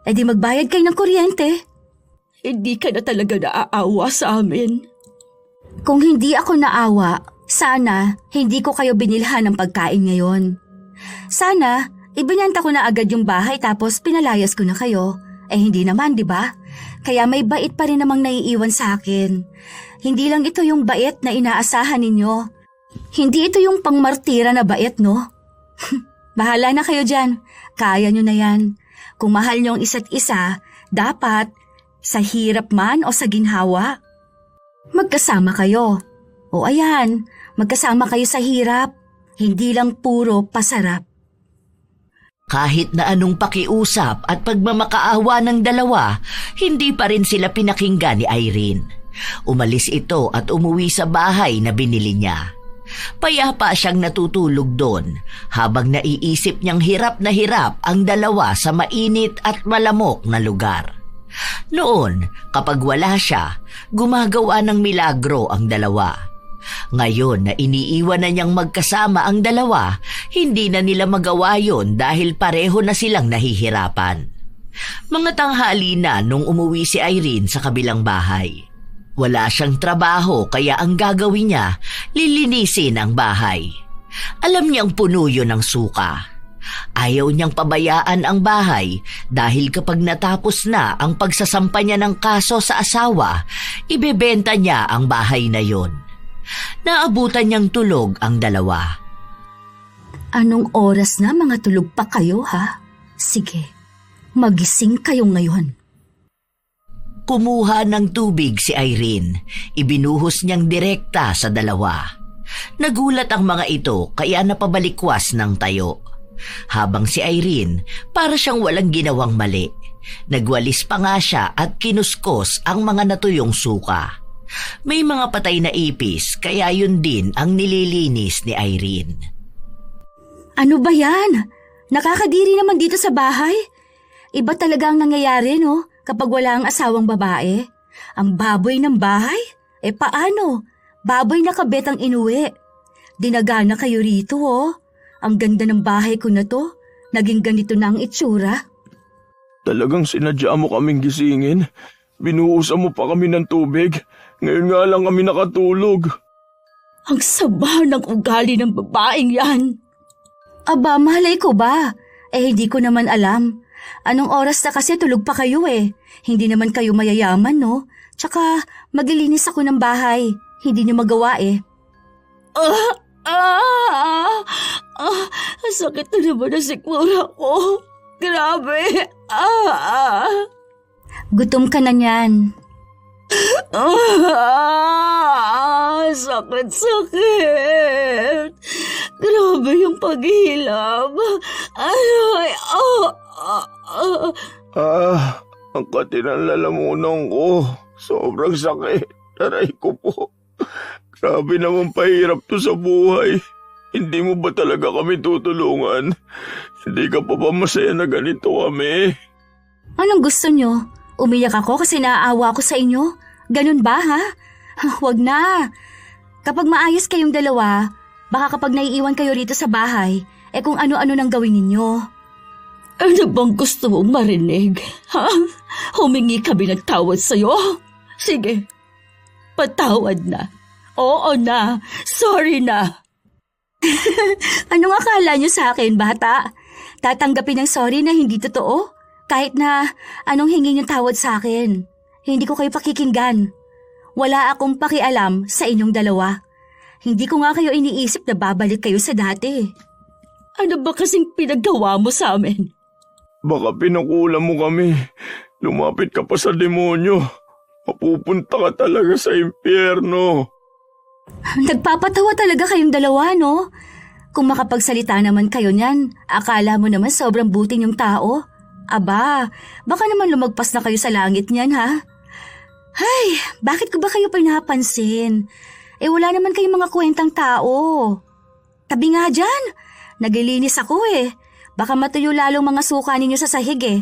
E di magbayad kayo ng kuryente. Hindi ka na talaga naaawa sa amin. Kung hindi ako naawa, sana hindi ko kayo binilhan ng pagkain ngayon. Sana, ibinenta ko na agad yung bahay tapos pinalayas ko na kayo. Eh hindi naman, di ba? Kaya may bait pa rin namang naiiwan sa akin. Hindi lang ito yung bait na inaasahan ninyo. Hindi ito yung pangmartira na bait, no? Bahala na kayo dyan. Kaya nyo na yan. Kung mahal nyo ang isa't isa, dapat sa hirap man o sa ginhawa, magkasama kayo. O ayan, magkasama kayo sa hirap. Hindi lang puro pasarap. Kahit na anong pakiusap at pagmamakaawa ng dalawa, hindi pa rin sila pinakinggan ni Irene. Umalis ito at umuwi sa bahay na binili niya. Payapa siyang natutulog doon habang naiisip niyang hirap na hirap ang dalawa sa mainit at malamok na lugar. Noon, kapag wala siya, gumagawa ng milagro ang dalawa. Ngayon na iniiwan na niyang magkasama ang dalawa, hindi na nila magawa yon dahil pareho na silang nahihirapan. Mga tanghali na nung umuwi si Irene sa kabilang bahay. Wala siyang trabaho kaya ang gagawin niya, lilinisin ang bahay. Alam niyang puno yun ng suka. Ayaw niyang pabayaan ang bahay dahil kapag natapos na ang pagsasampa niya ng kaso sa asawa, ibebenta niya ang bahay na yon. Naabutan niyang tulog ang dalawa. Anong oras na mga tulog pa kayo, ha? Sige, magising kayo ngayon. Kumuha ng tubig si Irene. Ibinuhos niyang direkta sa dalawa. Nagulat ang mga ito kaya napabalikwas ng tayo. Habang si Irene, para siyang walang ginawang mali. Nagwalis pa nga siya at kinuskos ang mga natuyong suka. May mga patay na ipis kaya yun din ang nililinis ni Irene. Ano ba yan? Nakakadiri naman dito sa bahay. Iba talaga ang nangyayari, no? Kapag wala ang asawang babae. Ang baboy ng bahay? Eh paano? Baboy na kabet ang inuwi. Dinagana kayo rito, oh. Ang ganda ng bahay ko na to. Naging ganito na ang itsura. Talagang sinadya mo kaming gisingin. Binuhusan mo pa kami ng tubig. Ngayon nga lang kami nakatulog. Ang sama ng ugali ng babaeng yan. Aba, malay ko ba? Eh hindi ko naman alam. Anong oras na kasi tulog pa kayo eh. Hindi naman kayo mayayaman, no? Tsaka maglilinis ako ng bahay. Hindi niyo magawa eh. Sakit na naman na sikmura ko. Grabe. Gutom ka na niyan. Sakit. Grabe yung paghilab. Ay, Ang kati ng lalamunan ko. Sobrang sakit. Aray ko po. Grabe naman pahirap to sa buhay. Hindi mo ba talaga kami tutulungan? Hindi ka pa ba masaya na ganito kami? Anong gusto nyo? Umiyak ako kasi naaawa ko sa inyo? Ganun ba, ha? Huwag na. Kapag maayos kayong dalawa, baka kapag naiiwan kayo rito sa bahay, eh kung ano-ano nang gawin ninyo. Ano bang gusto mong marinig? Ha? Humingi kami ng tawad sa'yo? Sige, patawad na. Oo na, sorry na. Anong akala nyo sa akin, bata? Tatanggapin ng sorry na hindi totoo? Kahit na anong hingi nyo tawad sa akin. Hindi ko kayo pakikinggan. Wala akong pakialam sa inyong dalawa. Hindi ko nga kayo iniisip na babalik kayo sa dati. Ano ba kasing pinagawa mo sa amin? Baka pinakulam mo kami. Lumapit ka pa sa demonyo. Mapupunta ka talaga sa impyerno. Nagpapatawa talaga kayong dalawa, no? Kung makapagsalita naman kayo niyan, akala mo naman sobrang buti niyong tao. Aba, baka naman lumagpas na kayo sa langit niyan, ha? Ay, bakit ko ba kayo pinapansin? Eh wala naman kayong mga kwentang tao. Tabi nga dyan, naglilinis ako eh. Baka matuyo lalong mga suka ninyo sa sahig eh.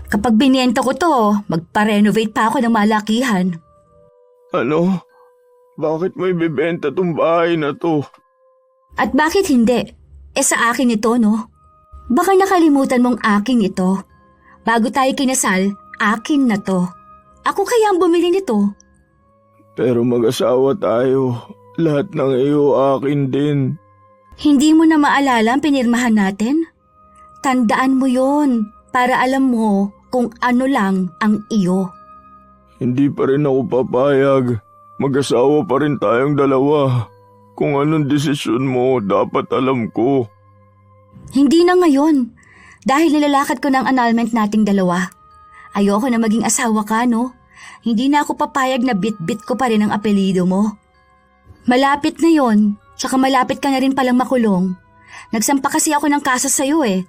Kapag binienta ko to, magpa-renovate pa ako ng malakihan. Ano? Bakit mo ibibenta tong bahay na to? At bakit hindi? Sa akin ito, no? Baka nakalimutan mong akin ito. Bago tayo kinasal, akin na to. Ako kaya ang bumili nito. Pero mag-asawa tayo. Lahat ng iyo akin din. Hindi mo na maalala ang pinirmahan natin? Tandaan mo yon para alam mo kung ano lang ang iyo. Hindi pa rin ako papayag. Mag-asawa pa rin tayong dalawa. Kung anong desisyon mo, dapat alam ko. Hindi na ngayon. Dahil nilalakad ko ng annulment nating dalawa. Ayoko na maging asawa ka, no? Hindi na ako papayag na bit-bit ko pa rin ang apelido mo. Malapit na yon, tsaka malapit ka na rin palang makulong. Nagsampa kasi ako ng kaso sa'yo eh.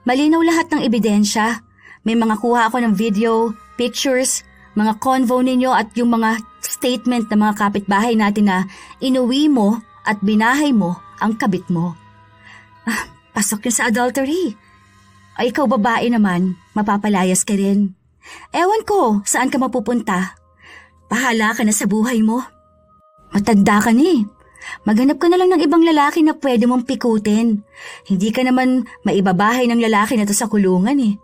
Malinaw lahat ng ebidensya. May mga kuha ako ng video, pictures, mga convo ninyo at yung mga statement ng mga kapitbahay natin na inuwi mo at binahay mo ang kabit mo. Pasok yun sa adultery. Ay ikaw babae naman, mapapalayas ka rin. Ewan ko saan ka mapupunta. Bahala ka na sa buhay mo. Matanda ka na eh. Maghanap ka na lang ng ibang lalaki na pwede mong pikutin. Hindi ka naman maibabahay ng lalaki na to sa kulungan eh.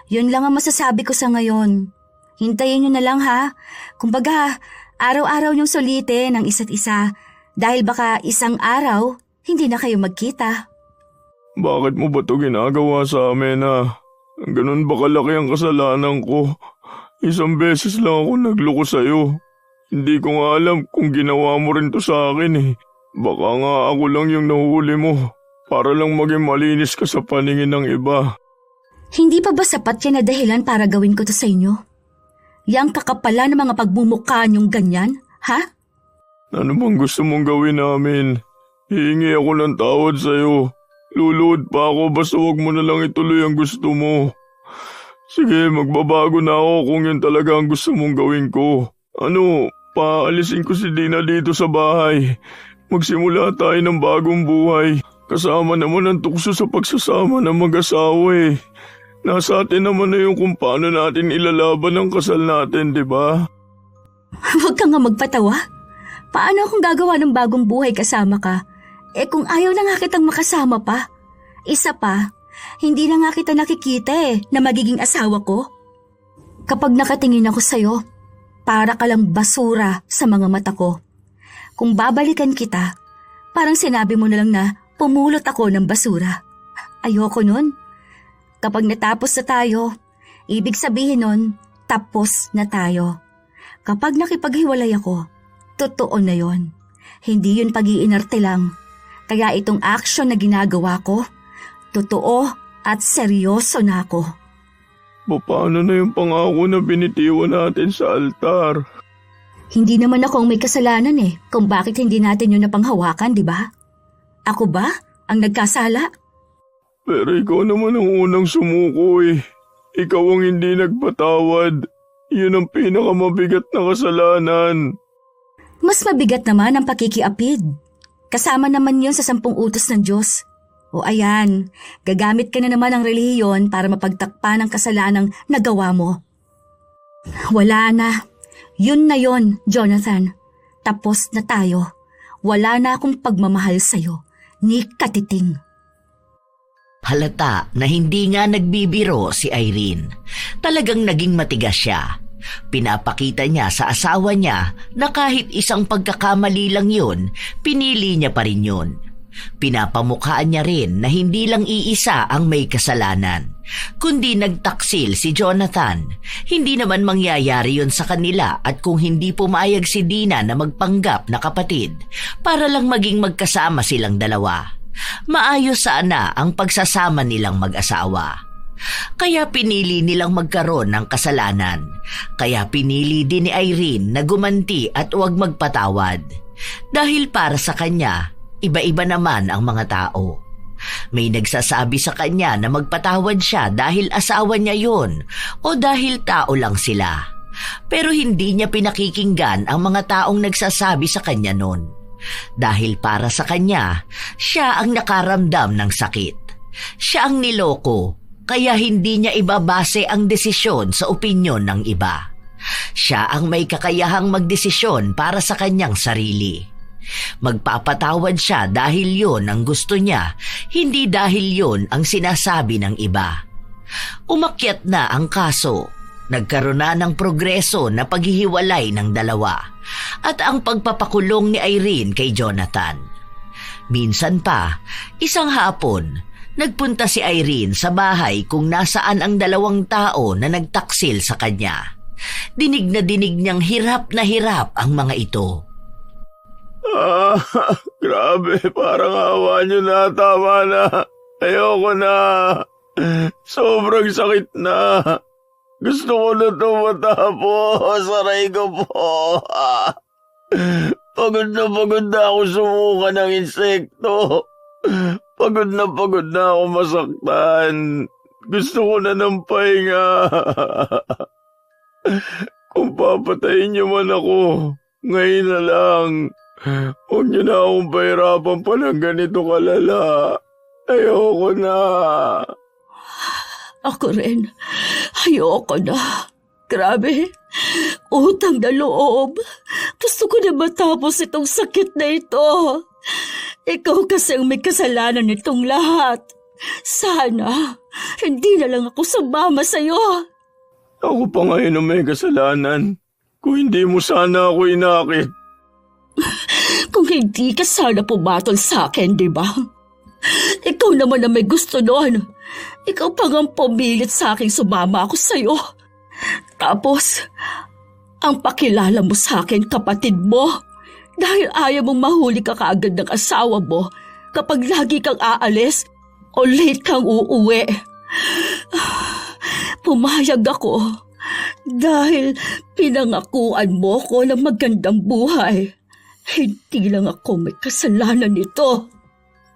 Yun lang ang masasabi ko sa ngayon. Hintayin nyo na lang ha. Kumbaga, araw-araw nyong sulitin ang isa't isa dahil baka isang araw hindi na kayo magkita. Bakit mo ba ito ginagawa sa amin Ganun ba kalaki ang kasalanan ko? Isang beses lang ako nagloko sa'yo. Hindi ko nga alam kung ginawa mo rin to sa akin eh. Baka nga ako lang yung nahuli mo para lang maging malinis ka sa paningin ng iba. Hindi pa ba sapat yan na dahilan para gawin ko to sa inyo? Yang kakapala ng mga pagmumukha niyong ganyan, ha? Ano bang gusto mong gawin namin? Hihingi ako ng tawad sa'yo. Luluhod pa ako basta wag mo na lang ituloy ang gusto mo. Sige, magbabago na ako kung yun talaga ang gusto mong gawin ko. Ano, paalisin ko si Dina dito sa bahay. Magsimula tayo ng bagong buhay. Kasama naman ang tukso sa pagsasama ng mag-asawa eh. Nasa atin naman na yung kung paano natin ilalaban ang kasal natin, di ba? Huwag ka nga magpatawa. Paano akong gagawa ng bagong buhay kasama ka? Kung ayaw na nga kitang makasama pa. Isa pa, hindi na nga kita nakikita na magiging asawa ko. Kapag nakatingin ako sa'yo, para ka lang basura sa mga mata ko. Kung babalikan kita, parang sinabi mo na lang na pumulot ako ng basura. Ayoko nun. Kapag natapos na tayo, ibig sabihin nun, tapos na tayo. Kapag nakipaghiwalay ako, totoo na yon. Hindi yun pag-iinarte lang. Kaya itong action na ginagawa ko, totoo at seryoso na ako. Paano na yung pangako na binitiwan natin sa altar? Hindi naman ako ang may kasalanan kung bakit hindi natin yun napanghawakan, di ba? Ako ba ang nagkasala? Pero ikaw naman ang unang sumuko eh. Ikaw ang hindi nagpatawad. Yun ang pinakamabigat na kasalanan. Mas mabigat naman ang pakikiapid. Kasama naman yun sa 10 utos ng Diyos. O ayan, gagamit ka na naman ng relihiyon para mapagtakpan ang kasalanang nagawa mo. Wala na. Yun na yon, Jonathan. Tapos na tayo. Wala na akong pagmamahal sa'yo, ni katiting. Halata na hindi nga nagbibiro si Irene. Talagang naging matigas siya. Pinapakita niya sa asawa niya na kahit isang pagkakamali lang yun, pinili niya pa rin yun. Pinapamukhaan niya rin na hindi lang iisa ang may kasalanan, kundi nagtaksil si Jonathan. Hindi naman mangyayari yun sa kanila at kung hindi pumayag si Dina na magpanggap na kapatid para lang maging magkasama silang dalawa, maayos sana ang pagsasama nilang mag-asawa. Kaya pinili nilang magkaroon ng kasalanan. Kaya pinili din ni Irene na gumanti at huwag magpatawad. Dahil para sa kanya, iba-iba naman ang mga tao. May nagsasabi sa kanya na magpatawad siya dahil asawa niya yun o dahil tao lang sila. Pero hindi niya pinakikinggan ang mga taong nagsasabi sa kanya nun. Dahil para sa kanya, siya ang nakaramdam ng sakit. Siya ang niloko, kaya hindi niya ibabase ang desisyon sa opinyon ng iba. Siya ang may kakayahang magdesisyon para sa kanyang sarili. Magpapatawad siya dahil yon ang gusto niya, hindi dahil yon ang sinasabi ng iba. Umakyat na ang kaso. Nagkaroon na ng progreso na paghihiwalay ng dalawa at ang pagpapakulong ni Irene kay Jonathan. Minsan pa, isang hapon, nagpunta si Irene sa bahay kung nasaan ang dalawang tao na nagtaksil sa kanya. Dinig na dinig niyang hirap na hirap ang mga ito. Grabe, parang awa niyo na, tama na. Ayoko na. Sobrang sakit na. Gusto ko na ito matapos. Aray ko po. Pagod na ako sumuka ng insekto. Pagod na ako masaktan. Gusto ko na ng pahinga. Kung papatayin niyo man ako, ngayon na lang. Huwag niyo na akong pahirapan pa ng ganito kalala. Ayoko na. Ako rin. Ayoko na. Grabe. Utang na loob. Gusto ko na matapos itong sakit na ito. Ikaw kasi ang may kasalanan nitong lahat. Sana, hindi na lang ako sumama sa'yo. Ako pa ngayon ang may kasalanan. Kung hindi mo sana ako inakit. Kung hindi ka sana pumatol sa akin, di ba? Ikaw naman ang may gusto noon. Ikaw pa nga pumilit sa akin sumama ako sa'yo. Tapos, ang pakilala mo sa akin kapatid mo. Dahil ayaw mong mahuli ka kaagad ng asawa mo kapag lagi kang aalis o late kang uuwi. Pumayag ako dahil pinangakuan mo ko ng magandang buhay. Hindi lang ako may kasalanan nito.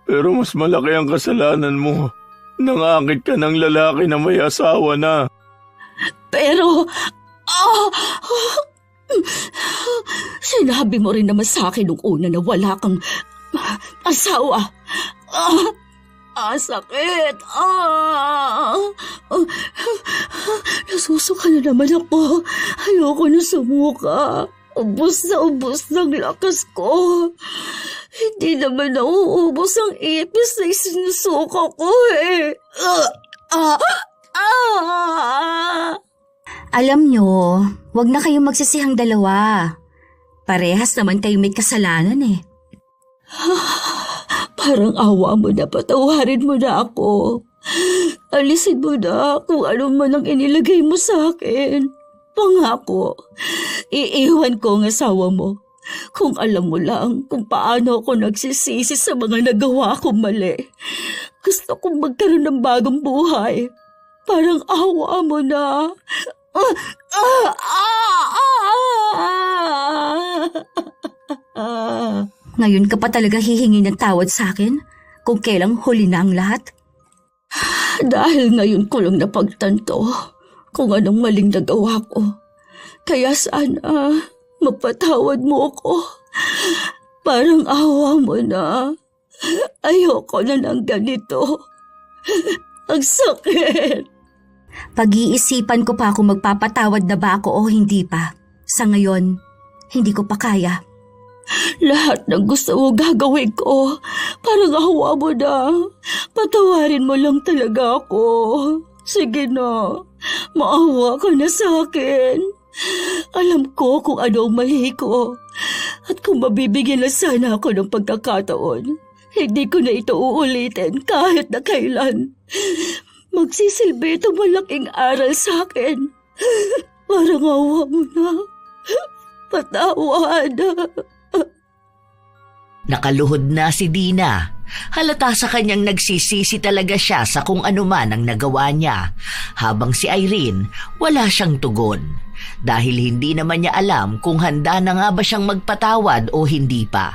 Pero mas malaki ang kasalanan mo. Nangakit ka ng lalaki na may asawa na. Pero, sinabi mo rin naman sa akin nung una na wala kang asawa. Sakit. Nasusuka na naman ako. Ayoko na sumuka. Ubus ng lakas ko. Hindi naman nauubos ang ipis na isinusuka ko eh. Alam nyo, wag na kayong magsisihang dalawa. Parehas naman kayo may kasalanan eh. Parang awa mo na, patawarin mo na ako. Alisin mo na kung ano man ang inilagay mo sa akin. Pangako, iiwan ko ang asawa mo. Kung alam mo lang kung paano ako nagsisisi sa mga nagawa kong mali. Gusto kong magkaroon ng bagong buhay. Parang awa mo na. Ngayon ka pa talaga hihingi ng tawad sa akin kung kailang huli na ang lahat? Dahil ngayon ko lang napagtanto kung anong maling nagawa ko. Kaya sana mapatawad mo ako. Parang awa mo na. Ayoko na ng ganito. Ang sakit. Pag-iisipan ko pa kung magpapatawad na ba ako o hindi pa. Sa ngayon, hindi ko pa kaya. Lahat ng gusto mo gagawin ko. Parang awa mo na. Patawarin mo lang talaga ako. Sige na. Maawa ka na sa akin. Alam ko kung ano ang mali ko. At kung mabibigyan lang sana ako ng pagkakataon, hindi ko na ito uulitin kahit na kailan. Magsisilbi itong malaking aral sa akin. Parang awa mo na. Patawad. Nakaluhod na si Dina. Halata sa kanyang nagsisisi talaga siya sa kung ano man ang nagawa niya, habang si Irene wala siyang tugon. Dahil hindi naman niya alam kung handa na nga ba siyang magpatawad o hindi pa.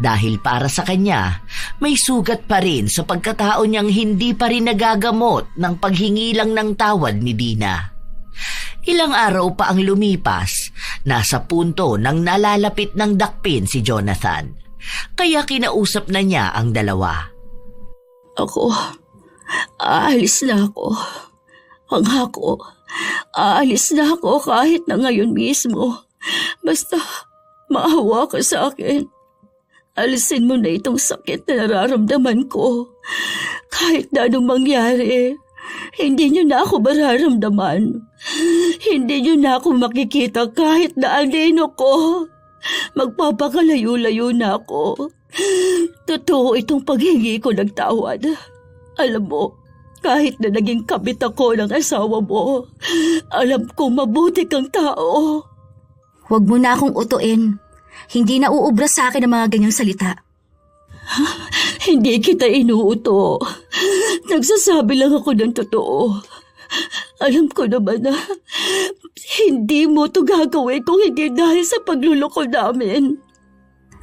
Dahil para sa kanya, may sugat pa rin sa pagkatao niyang hindi pa rin nagagamot ng paghingi lang ng tawad ni Dina. Ilang araw pa ang lumipas, nasa punto ng nalalapit ng dakpin si Jonathan. Kaya kinausap na niya ang dalawa. aalis na ako. Pangako, aalis na ako kahit na ngayon mismo. Basta maawa ka sa akin. Alisin mo na itong sakit na nararamdaman ko. Kahit na anong mangyari, hindi niyo na ako mararamdaman. Hindi niyo na ako makikita kahit na alino ko. Magpapakalayo-layo na ako. Totoo itong paghingi ko ng tawad. Alam mo, kahit na naging kabit ako ng asawa mo, alam kong mabuti kang tao. Huwag mo na akong utuin. Hindi na uubra sa akin ang mga ganyang salita. Hindi kita inuuto. Nagsasabi lang ako ng totoo. Alam ko naman na hindi mo ito gagawin kung hindi dahil sa pagluloko namin.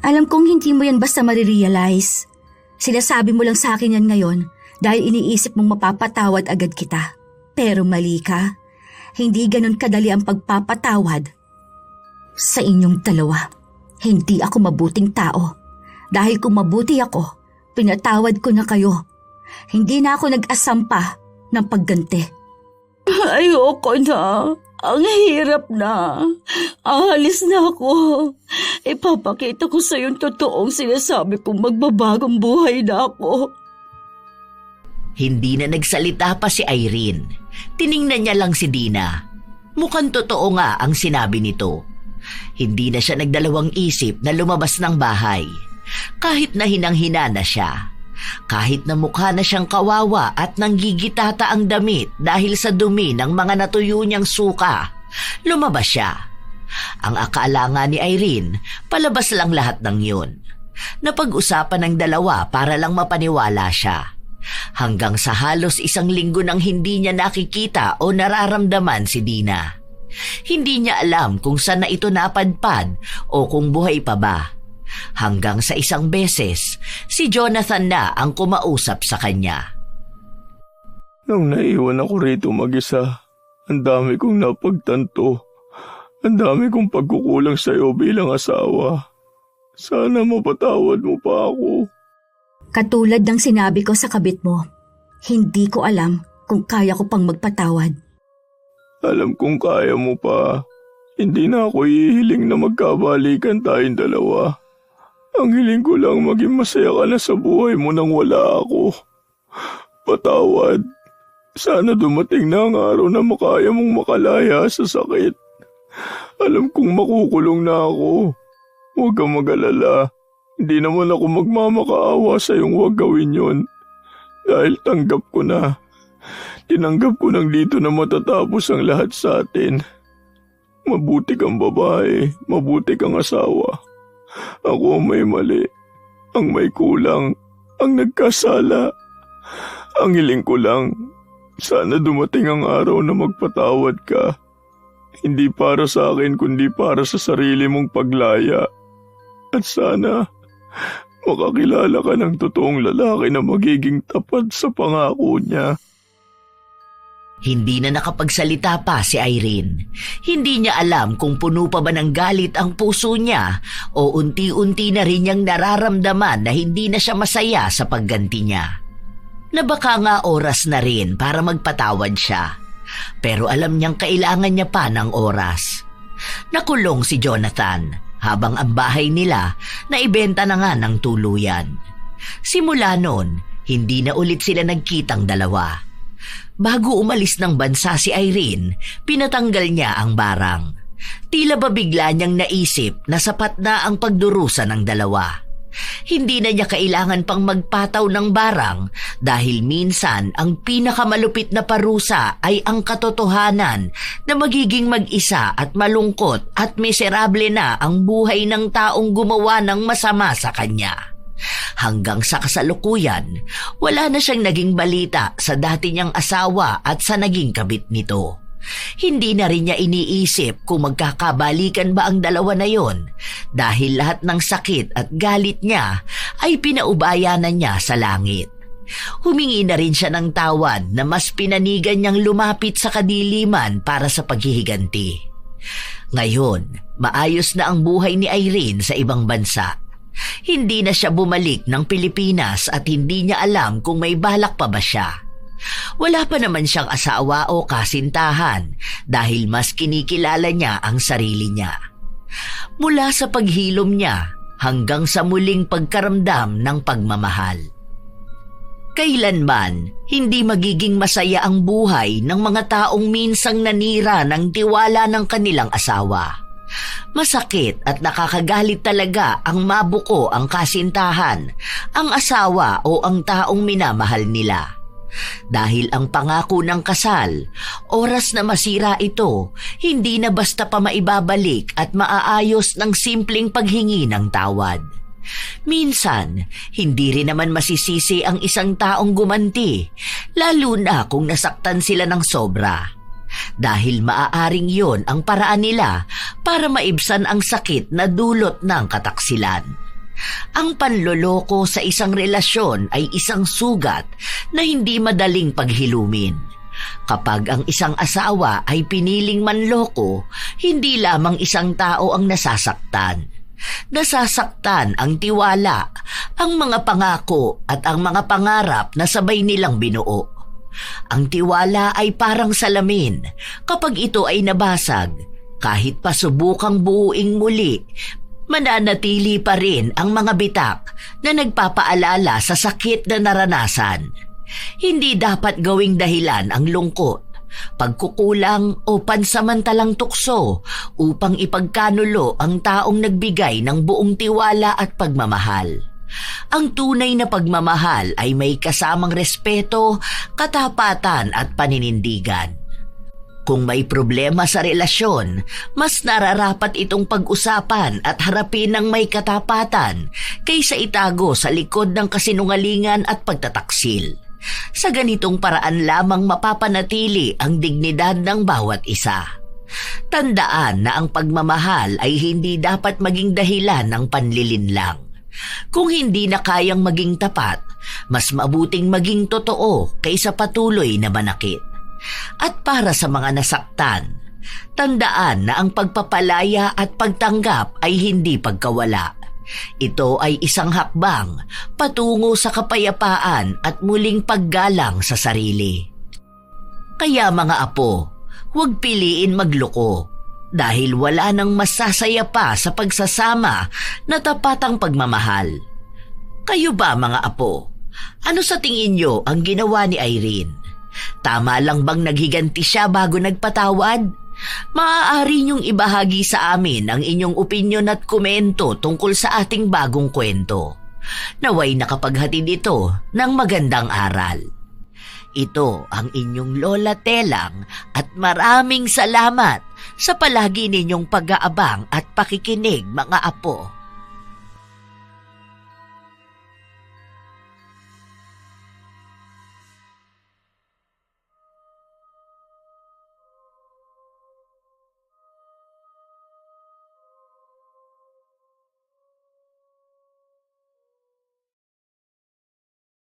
Alam kong hindi mo yan basta marirealize. Sinasabi mo lang sa akin yan ngayon dahil iniisip mong mapapatawad agad kita. Pero mali ka. Hindi ganun kadali ang pagpapatawad. Sa inyong dalawa, hindi ako mabuting tao. Dahil kung mabuti ako, pinatawad ko na kayo. Hindi na ako nag-asam pa ng pagganti. Ayoko na. Ang hirap na. Aalis na ako. Ipapakita ko sa yung totoong sinasabi kong magbabagong buhay na ako. Hindi na nagsalita pa si Irene. Tiningnan niya lang si Dina. Mukhang totoo nga ang sinabi nito. Hindi na siya nagdalawang isip na lumabas ng bahay. Kahit na hinang-hina na siya. Kahit na mukha na siyang kawawa at nanggigitata ang damit dahil sa dumi ng mga natuyo niyang suka, lumabas siya. Ang akala nga ni Irene, palabas lang lahat ng yun. Napag-usapan ng dalawa para lang mapaniwala siya. Hanggang sa halos 1 linggo nang hindi niya nakikita o nararamdaman si Dina. Hindi niya alam kung saan na ito napadpad o kung buhay pa ba. Hanggang sa isang beses, si Jonathan na ang kumausap sa kanya. Nung naiwan ako rito mag-isa, ang dami kong napagtanto. Ang dami kong pagkukulang sa iyo bilang asawa. Sana mapatawad mo pa ako. Katulad ng sinabi ko sa kabit mo, hindi ko alam kung kaya ko pang magpatawad. Alam kong kaya mo pa. Hindi na ako ihiling na magkabalikan tayong dalawa. Ang hiling ko lang maging masaya ka na sa buhay mo nang wala ako. Patawad. Sana dumating na ang araw na makaya mong makalaya sa sakit. Alam kong makukulong na ako. Huwag kang mag-alala. Hindi naman ako magmamakaawa sa iyong huwag gawin yon. Dahil tanggap ko na. Tinanggap ko nang dito na matatapos ang lahat sa atin. Mabuti kang babae, mabuti kang asawa. Ako ang may mali, ang may kulang, ang nagkasala. Ang hiling ko lang, sana dumating ang araw na magpatawad ka. Hindi para sa akin kundi para sa sarili mong paglaya. At sana makakilala ka ng totoong lalaki na magiging tapat sa pangako niya. Hindi na nakapagsalita pa si Irene. Hindi niya alam kung puno pa ba ng galit ang puso niya o unti-unti na rin niyang nararamdaman na hindi na siya masaya sa pagganti niya. Na baka nga oras na rin para magpatawad siya. Pero alam niyang kailangan niya pa ng oras. Nakulong si Jonathan habang ang bahay nila naibenta na nga ng tuluyan. Simula noon, hindi na ulit sila nagkitang dalawa. Bago umalis ng bansa si Irene, pinatanggal niya ang barang. Tila ba bigla niyang naisip na sapat na ang pagdurusa ng dalawa. Hindi na niya kailangan pang magpataw ng barang dahil minsan ang pinakamalupit na parusa ay ang katotohanan na magiging mag-isa at malungkot at miserable na ang buhay ng taong gumawa ng masama sa kanya. Hanggang sa kasalukuyan, wala na siyang naging balita sa dati niyang asawa at sa naging kabit nito. Hindi na rin niya iniisip kung magkakabalikan ba ang dalawa na yon dahil lahat ng sakit at galit niya ay pinaubayanan niya sa langit. Humingi na rin siya ng tawad na mas pinanigan niyang lumapit sa kadiliman para sa paghihiganti. Ngayon, maayos na ang buhay ni Irene sa ibang bansa. Hindi na siya bumalik ng Pilipinas at hindi niya alam kung may balak pa ba siya. Wala pa naman siyang asawa o kasintahan dahil mas kinikilala niya ang sarili niya. Mula sa paghilom niya hanggang sa muling pagkaramdam ng pagmamahal. Kailanman, hindi magiging masaya ang buhay ng mga taong minsang nanira ng tiwala ng kanilang asawa. Masakit at nakakagalit talaga ang mabuko ang kasintahan, ang asawa o ang taong minamahal nila. Dahil ang pangako ng kasal, oras na masira ito, hindi na basta pa maibabalik at maaayos ng simpleng paghingi ng tawad. Minsan, hindi rin naman masisisi ang isang taong gumanti, lalo na kung nasaktan sila ng sobra. Dahil maaaring yon ang paraan nila para maibsan ang sakit na dulot ng kataksilan. Ang panloloko sa isang relasyon ay isang sugat na hindi madaling paghilumin. Kapag ang isang asawa ay piniling manloko, hindi lamang isang tao ang nasasaktan. Nasasaktan ang tiwala, ang mga pangako at ang mga pangarap na sabay nilang binuo. Ang tiwala ay parang salamin. Kapag ito ay nabasag, kahit pa subukang buuing muli, mananatili pa rin ang mga bitak na nagpapaalala sa sakit na naranasan. Hindi dapat gawing dahilan ang lungkot, pagkukulang o pansamantalang tukso upang ipagkanulo ang taong nagbigay ng buong tiwala at pagmamahal. Ang tunay na pagmamahal ay may kasamang respeto, katapatan at paninindigan. Kung may problema sa relasyon, mas nararapat itong pag-usapan at harapin ng may katapatan kaysa itago sa likod ng kasinungalingan at pagtataksil. Sa ganitong paraan lamang mapapanatili ang dignidad ng bawat isa. Tandaan na ang pagmamahal ay hindi dapat maging dahilan ng panlilinlang. Kung hindi na kayang maging tapat, mas mabuting maging totoo kaysa patuloy na manakit. At para sa mga nasaktan, tandaan na ang pagpapalaya at pagtanggap ay hindi pagkawala. Ito ay isang hakbang patungo sa kapayapaan at muling paggalang sa sarili. Kaya mga apo, huwag piliin magloko dahil wala nang masasaya pa sa pagsasama na tapatang pagmamahal. Kayo ba mga apo? Ano sa tingin nyo ang ginawa ni Irene? Tama lang bang naghiganti siya bago nagpatawad? Maaari niyong ibahagi sa amin ang inyong opinyon at komento tungkol sa ating bagong kwento. Naway nakapaghatid ito ng magandang aral. Ito ang inyong Lola Telang at maraming salamat sa palagi ninyong pag-aabang at pakikinig mga apo.